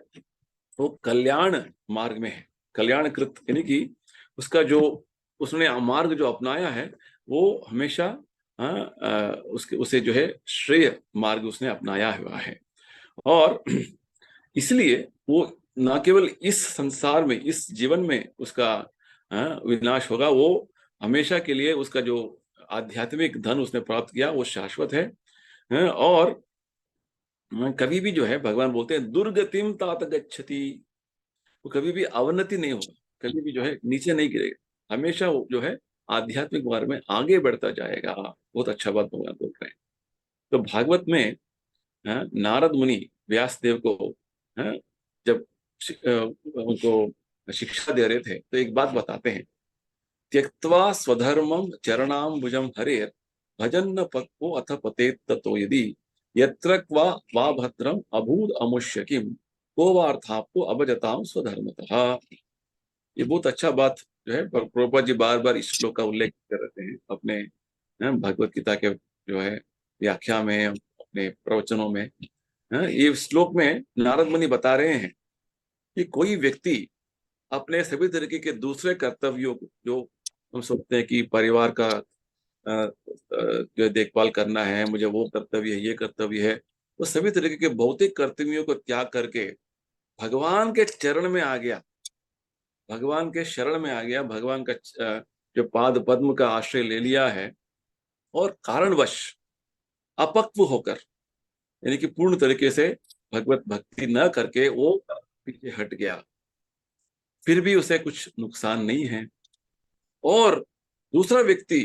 वो कल्याण मार्ग में है। कल्याणकृत यानी कि उसका जो उसने मार्ग जो अपनाया है, वो हमेशा उसके उसे जो है श्रेय मार्ग उसने अपनाया हुआ है। और इसलिए वो न केवल इस संसार में, इस जीवन में उसका विनाश होगा, वो हमेशा के लिए उसका जो आध्यात्मिक धन उसने प्राप्त किया वो शाश्वत है। और कभी भी जो है भगवान बोलते हैं, दुर्गतिम तात गच्छति, वो कभी भी अवनति नहीं होगा, कभी भी जो है नीचे नहीं गिरेगा, हमेशा वो जो है आध्यात्मिक मार्ग में आगे बढ़ता जाएगा। बहुत अच्छा बात भगवान बोल रहे हैं। तो भागवत में नारद मुनि व्यास देव को जब उनको शिक्षा दे रहे थे तो एक बात बताते हैं, त्यक्त्वा स्वधर्मम चरणाम्बुजम हरेर भजन पक्वो अथ पतेत ततो यदि यत्र क्वा वा भद्रम अभूत अमुष्य किम को वार्थापो अभजताम स्वधर्मतः। ये बहुत अच्छा बात जो है प्रभुपाद जी बार बार इस श्लोक का उल्लेख कर रहे हैं अपने भगवत गीता के जो है व्याख्या में, अपने प्रवचनों में। ये श्लोक में नारद मुनि बता रहे हैं कि कोई व्यक्ति अपने सभी तरीके के दूसरे कर्तव्यों जो हम सोचते हैं कि परिवार का जो देखभाल करना है, मुझे वो कर्तव्य है, ये कर्तव्य है, वो सभी तरीके के भौतिक कर्तव्यों को त्याग करके भगवान के चरण में आ गया, भगवान के शरण में आ गया, भगवान का जो पाद पद्म का आश्रय ले लिया है और कारणवश अपक्व होकर, यानी कि पूर्ण तरीके से भगवत भक्ति न करके वो पीछे हट गया, फिर भी उसे कुछ नुकसान नहीं है। और दूसरा व्यक्ति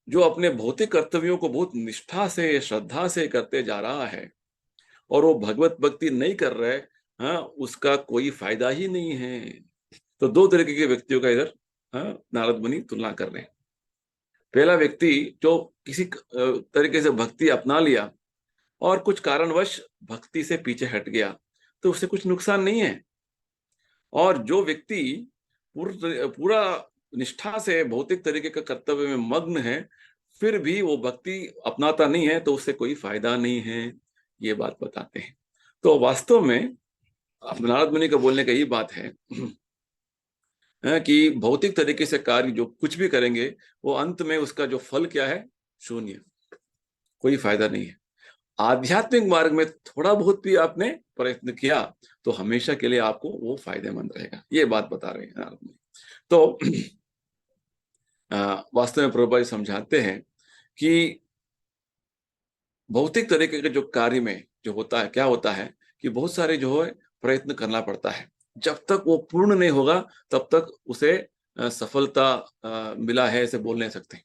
जो अपने भौतिक कर्तव्यों को बहुत निष्ठा से, श्रद्धा से करते जा रहा है और वो भगवत भक्ति नहीं कर रहा है, हाँ, उसका कोई फायदा ही नहीं है। तो दो तरीके के व्यक्तियों का इधर, हाँ, नारद मुनि तुलना कर रहे हैं। पहला व्यक्ति जो किसी तरीके से भक्ति अपना लिया और कुछ कारणवश भक्ति से पीछे हट गया, तो उससे कुछ नुकसान नहीं है। और जो व्यक्ति पूरा निष्ठा से भौतिक तरीके का कर्तव्य में मग्न है, फिर भी वो भक्ति अपनाता नहीं है, तो उससे कोई फायदा नहीं है, ये बात बताते हैं। तो वास्तव में नारद मुनि का बोलने का यही बात है कि भौतिक तरीके से कार्य जो कुछ भी करेंगे, वो अंत में उसका जो फल क्या है, शून्य, कोई फायदा नहीं है। आध्यात्मिक मार्ग में थोड़ा बहुत भी आपने प्रयत्न किया तो हमेशा के लिए आपको वो फायदेमंद रहेगा, ये बात बता रहे हैं नारद मुनि। तो वास्तव में प्रभुपाद जी समझाते हैं कि भौतिक तरीके के जो कार्य में जो होता है, क्या होता है कि बहुत सारे जो है प्रयत्न करना पड़ता है। जब तक वो पूर्ण नहीं होगा तब तक उसे सफलता मिला है ऐसे बोल नहीं सकते।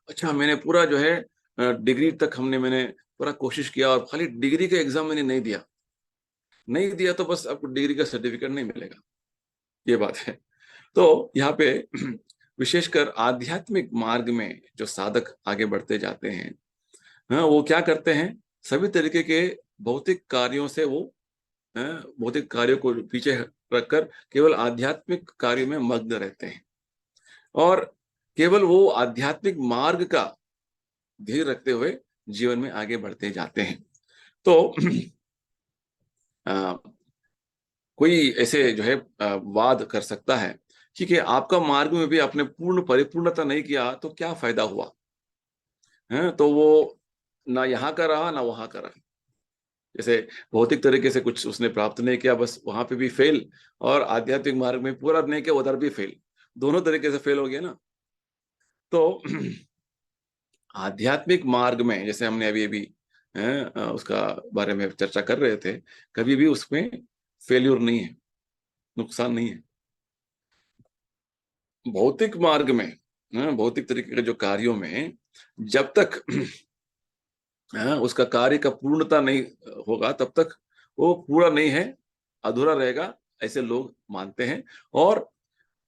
अच्छा, मैंने पूरा जो है डिग्री तक मैंने पूरा कोशिश किया और खाली डिग्री का एग्जाम मैंने नहीं दिया तो बस आपको डिग्री का सर्टिफिकेट नहीं मिलेगा, ये बात है। तो यहाँ पे विशेषकर आध्यात्मिक मार्ग में जो साधक आगे बढ़ते जाते हैं, हाँ, वो क्या करते हैं, सभी तरीके के भौतिक कार्यों से वो, हाँ, भौतिक कार्यों को पीछे रखकर केवल आध्यात्मिक कार्यों में मग्न रहते हैं और केवल वो आध्यात्मिक मार्ग का धीर रखते हुए जीवन में आगे बढ़ते जाते हैं। तो आ, कोई ऐसे जो है वाद कर सकता है कि आपका मार्ग में भी आपने पूर्ण परिपूर्णता नहीं किया तो क्या फायदा हुआ है, तो वो ना यहाँ का रहा ना वहां का रहा। जैसे भौतिक तरीके से कुछ उसने प्राप्त नहीं किया, बस वहां पे भी फेल, और आध्यात्मिक मार्ग में पूरा नहीं किया उधर भी फेल, दोनों तरीके से फेल हो गया ना। तो आध्यात्मिक मार्ग में जैसे हमने अभी अभी उसका बारे में चर्चा कर रहे थे, कभी भी उसमें फेल्यूर नहीं है, नुकसान नहीं है। भौतिक मार्ग में, भौतिक तरीके के जो कार्यों में जब तक उसका कार्य का पूर्णता नहीं होगा तब तक वो पूरा नहीं है, अधूरा रहेगा, ऐसे लोग मानते हैं। और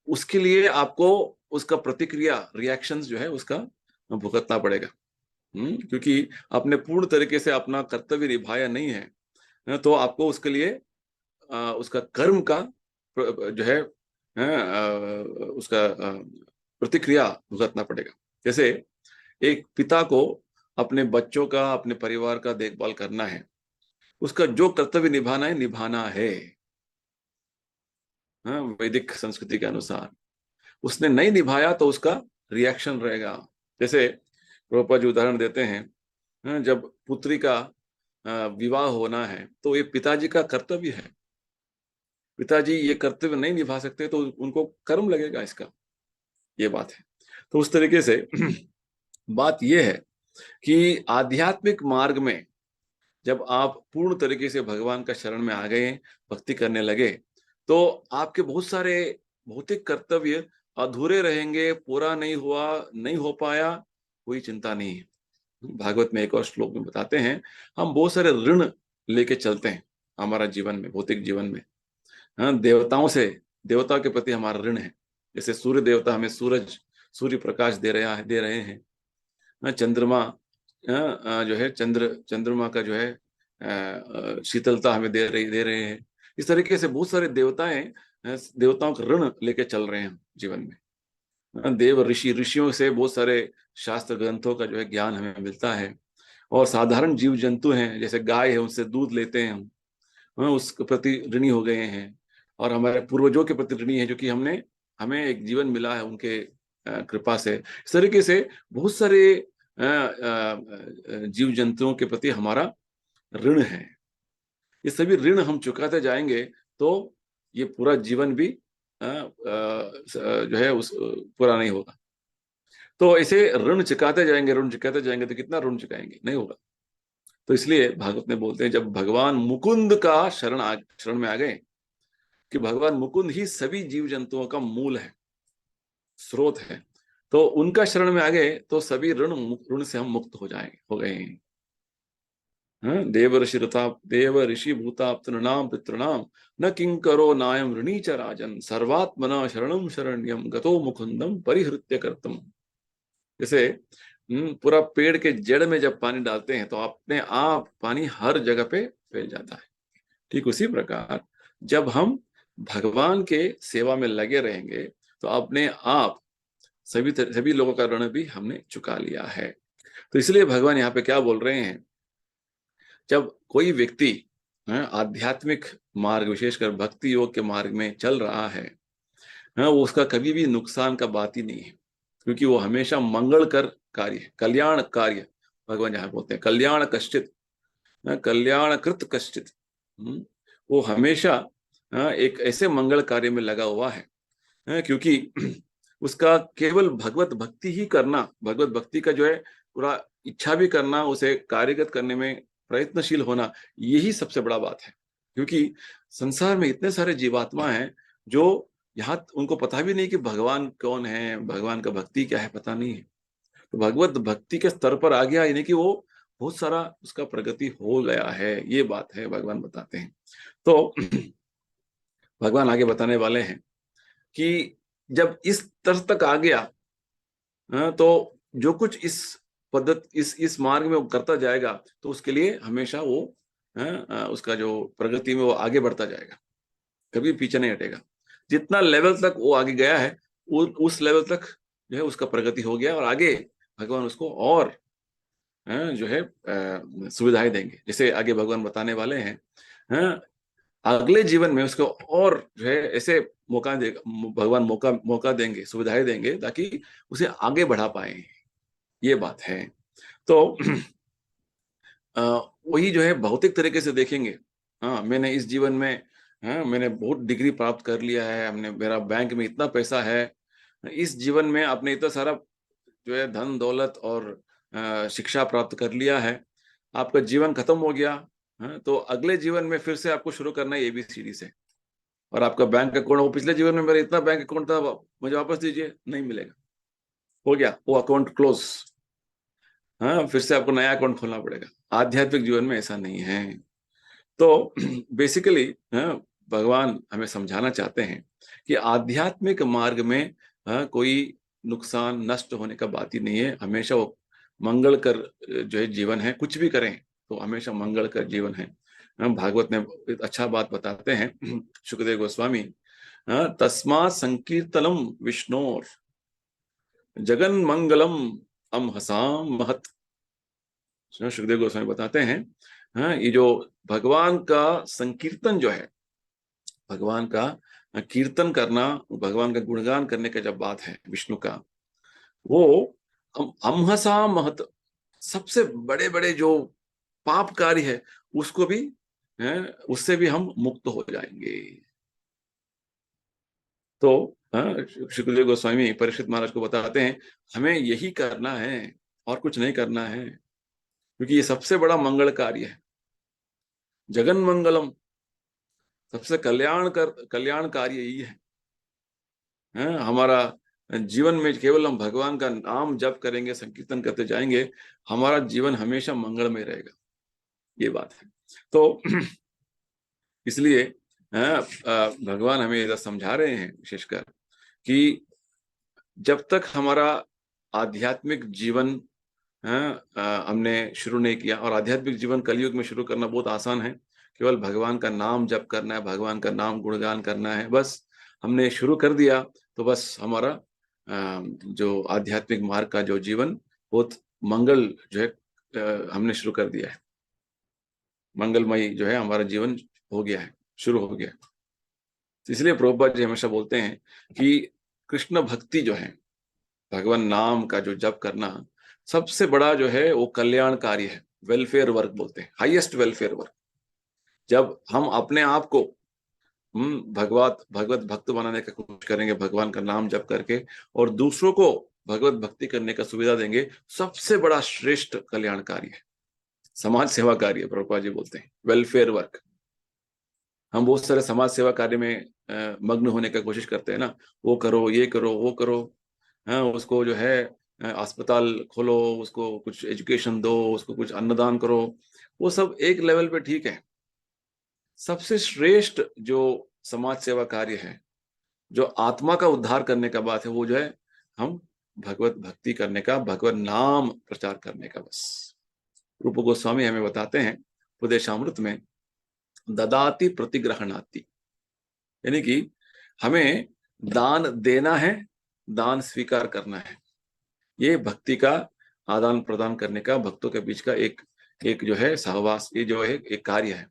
उसके लिए आपको उसका प्रतिक्रिया, रिएक्शंस जो है उसका भुगतना पड़ेगा। क्योंकि आपने पूर्ण तरीके से अपना कर्तव्य निभाया नहीं है, तो आपको उसके लिए उसका कर्म का जो है उसका प्रतिक्रिया भुगतना पड़ेगा। जैसे एक पिता को अपने बच्चों का, अपने परिवार का देखभाल करना है, उसका जो कर्तव्य निभाना है, हाँ, वैदिक संस्कृति के अनुसार उसने नहीं निभाया तो उसका रिएक्शन रहेगा। जैसे प्रभुपाद जी उदाहरण देते हैं, हाँ, जब पुत्री का विवाह होना है तो ये पिताजी का कर्तव्य है, पिताजी ये कर्तव्य नहीं निभा सकते तो उनको कर्म लगेगा इसका, ये बात है। तो उस तरीके से बात यह है कि आध्यात्मिक मार्ग में जब आप पूर्ण तरीके से भगवान का शरण में आ गए, भक्ति करने लगे, तो आपके बहुत सारे भौतिक कर्तव्य अधूरे रहेंगे, पूरा नहीं हुआ, नहीं हो पाया, कोई चिंता नहीं है। भागवत में एक और श्लोक में बताते हैं, हम बहुत सारे ऋण लेके चलते हैं हमारा जीवन में, भौतिक जीवन में। हाँ, देवताओं के प्रति हमारा ऋण है। जैसे सूर्य देवता हमें सूर्य प्रकाश दे रहे हैं। चंद्रमा जो है चंद्रमा का जो है शीतलता हमें दे रहे हैं। इस तरीके से बहुत सारे देवताओं का ऋण लेके चल रहे हैं जीवन में। देव ऋषियों से बहुत सारे शास्त्र ग्रंथों का जो है ज्ञान हमें मिलता है। और साधारण जीव जंतु हैं, जैसे गाय है, उनसे दूध लेते हैं हम, उसके प्रति ऋणी हो गए हैं। और हमारे पूर्वजों के प्रति ऋणी है, जो कि हमें एक जीवन मिला है उनके कृपा से। इस तरीके से बहुत सारे जीव जंतुओं के प्रति हमारा ऋण है। ये सभी ऋण हम चुकाते जाएंगे तो ये पूरा जीवन भी जो है उस पूरा नहीं होगा। तो इसे ऋण चुकाते जाएंगे, ऋण चुकाते जाएंगे तो कितना ऋण चुकाएंगे, नहीं होगा। तो इसलिए भागवत में बोलते हैं जब भगवान मुकुंद का शरण में आ गए, कि भगवान मुकुंद ही सभी जीव जंतुओं का मूल है, स्रोत है, तो उनका शरण में आ गए तो सभी ऋण ऋण से हम मुक्त हो गए हैं। हाँ, देव ऋषि भूताप्त नृणाम पितृणाम न किंकरो नायम ऋणी च राजन सर्वात्मना शरणम शरण्यम गतो मुकुंदम परिहृत्य कर्तम। जैसे पूरा पेड़ के जड़ में जब पानी डालते हैं तो अपने आप पानी हर जगह पे फैल जाता है। ठीक उसी प्रकार जब हम भगवान के सेवा में लगे रहेंगे तो अपने आप सभी लोगों का ऋण भी हमने चुका लिया है। तो इसलिए भगवान यहाँ पे क्या बोल रहे हैं, जब कोई व्यक्ति आध्यात्मिक मार्ग विशेषकर भक्ति योग के मार्ग में चल रहा है, वो उसका कभी भी नुकसान का बात ही नहीं है, क्योंकि वो हमेशा मंगल कर कार्य है, कल्याण कार्य। भगवान यहाँ बोलते हैं कल्याण कश्चित, कल्याण कृत कश्चित। वो हमेशा एक ऐसे मंगल कार्य में लगा हुआ है, क्योंकि उसका केवल भगवत भक्ति ही करना, भगवत भक्ति का जो है पूरा इच्छा भी करना, उसे कार्यगत करने में प्रयत्नशील होना, यही सबसे बड़ा बात है। क्योंकि संसार में इतने सारे जीवात्मा हैं जो यहाँ उनको पता भी नहीं कि भगवान कौन है, भगवान का भक्ति क्या है, पता नहीं है। तो भगवत भक्ति के स्तर पर आ गया, यानी कि वो बहुत सारा उसका प्रगति हो गया है, ये बात है भगवान बताते हैं। तो भगवान आगे बताने वाले हैं कि जब इस स्तर तक आ गया, तो जो कुछ इस पद्धति इस मार्ग में वो करता जाएगा तो उसके लिए हमेशा वो उसका जो प्रगति में वो आगे बढ़ता जाएगा, कभी पीछे नहीं हटेगा। जितना लेवल तक वो आगे गया है उस लेवल तक जो है उसका प्रगति हो गया, और आगे भगवान उसको और जो है सुविधाएं देंगे। जैसे आगे भगवान बताने वाले हैं, अगले जीवन में उसको और जो है ऐसे मौका देगा, भगवान मौका देंगे, सुविधाएं देंगे ताकि उसे आगे बढ़ा पाए, ये बात है। तो वही जो है भौतिक तरीके से देखेंगे, हाँ मैंने इस जीवन में, हाँ मैंने बहुत डिग्री प्राप्त कर लिया है, हमने मेरा बैंक में इतना पैसा है, इस जीवन में आपने इतना सारा जो है धन दौलत और शिक्षा प्राप्त कर लिया है, आपका जीवन खत्म हो गया। हाँ, तो अगले जीवन में फिर से आपको शुरू करना है एबीसीडी से, और आपका बैंक अकाउंट, वो पिछले जीवन में मेरा इतना बैंक अकाउंट था मुझे वापस दीजिए, नहीं मिलेगा, हो गया वो अकाउंट क्लोज। हाँ, फिर से आपको नया अकाउंट खोलना पड़ेगा। आध्यात्मिक जीवन में ऐसा नहीं है। तो बेसिकली भगवान हमें समझाना चाहते हैं कि आध्यात्मिक मार्ग में कोई नुकसान नष्ट होने का बात ही नहीं है, हमेशा वो मंगल कर जो है जीवन है, कुछ भी करें तो हमेशा मंगल कर जीवन है। भागवत में एक अच्छा बात बताते हैं सुखदेव गोस्वामी, तस्मा संकीर्तनम विष्णोर जगन मंगलम अमहसाम महत। सुखदेव गोस्वामी बताते हैं, हाँ ये जो भगवान का संकीर्तन जो है, भगवान का कीर्तन करना, भगवान का गुणगान करने का जब बात है विष्णु का, वो अमहसा महत, सबसे बड़े बड़े जो पाप कार्य है उसको भी है, उससे भी हम मुक्त हो जाएंगे। तो सुखदेव गोस्वामी परीक्षित महाराज को बताते हैं हमें यही करना है और कुछ नहीं करना है, क्योंकि ये सबसे बड़ा मंगल कार्य है। जगन मंगलम, सबसे कल्याण कार्य यही है। हमारा जीवन में केवल हम भगवान का नाम जप करेंगे, संकीर्तन करते जाएंगे, हमारा जीवन हमेशा मंगलमय रहेगा, ये बात है। तो इसलिए भगवान हमें ऐसा समझा रहे हैं विशेषकर कि जब तक हमारा आध्यात्मिक जीवन हमने शुरू नहीं किया, और आध्यात्मिक जीवन कलयुग में शुरू करना बहुत आसान है, केवल भगवान का नाम जप करना है, भगवान का नाम गुणगान करना है, बस हमने शुरू कर दिया तो बस हमारा जो आध्यात्मिक मार्ग का जो जीवन बहुत मंगल जो है हमने शुरू कर दिया है, मंगलमय जो है हमारा जीवन हो गया है, शुरू हो गया। इसलिए प्रभुपाद जी हमेशा बोलते हैं कि कृष्ण भक्ति जो है, भगवान नाम का जो जप करना, सबसे बड़ा जो है वो कल्याणकारी है, वेलफेयर वर्क बोलते हैं, हाईएस्ट वेलफेयर वर्क। जब हम अपने आप को भगवत भक्त बनाने का कोशिश करेंगे भगवान का नाम जप करके, और दूसरों को भगवत भक्ति करने का सुविधा देंगे, सबसे बड़ा श्रेष्ठ कल्याणकारी है, समाज सेवा कार्य प्रभुपाद जी बोलते हैं, वेलफेयर वर्क। हम बहुत सारे समाज सेवा कार्य में मग्न होने का कोशिश करते हैं ना, वो करो, ये करो, वो करो, हाँ, उसको जो है अस्पताल खोलो, उसको कुछ एजुकेशन दो, उसको कुछ अन्नदान करो, वो सब एक लेवल पे ठीक है। सबसे श्रेष्ठ जो समाज सेवा कार्य है, जो आत्मा का उद्धार करने का बात है, वो जो है हम भगवत भक्ति करने का, भगवत नाम प्रचार करने का। बस रूप गोस्वामी हमें बताते हैं उपदेशामृत में, ददाति प्रतिग्रहणाति, यानी कि हमें दान देना है, दान स्वीकार करना है। ये भक्ति का आदान प्रदान करने का, भक्तों के बीच का एक एक जो है सहवास, ये जो है एक कार्य है।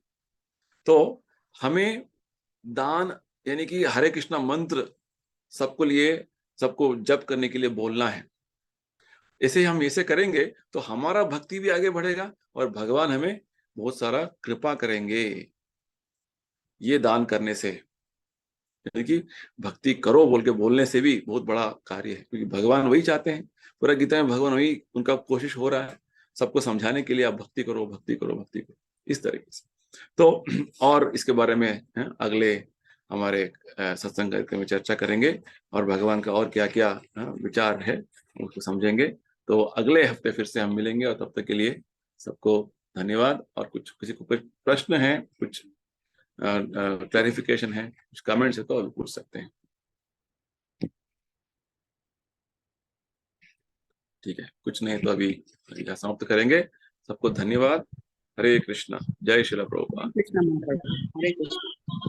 तो हमें दान यानी कि हरे कृष्णा मंत्र सबको लिए, सबको जप करने के लिए बोलना है। ऐसे हम ऐसे करेंगे तो हमारा भक्ति भी आगे बढ़ेगा और भगवान हमें बहुत सारा कृपा करेंगे ये दान करने से। यानी कि भक्ति करो बोल के बोलने से भी बहुत बड़ा कार्य है, क्योंकि भगवान वही चाहते हैं। पूरा गीता में भगवान वही, उनका कोशिश हो रहा है सबको समझाने के लिए, आप भक्ति करो, भक्ति करो, भक्ति करो, इस तरीके से। तो और इसके बारे में अगले हमारे सत्संग कार्यक्रम में चर्चा करेंगे, और भगवान का और क्या क्या विचार है उसको समझेंगे। तो अगले हफ्ते फिर से हम मिलेंगे, और तब तक के लिए सबको धन्यवाद। और कुछ किसी को कुछ प्रश्न है, कुछ क्लैरिफिकेशन है, कुछ कमेंट्स है तो अभी पूछ सकते हैं। ठीक है, कुछ नहीं तो अभी यहाँ समाप्त करेंगे। सबको धन्यवाद। हरे कृष्णा, जय श्रील प्रभुपाद। कृष्ण हरे कृष्ण।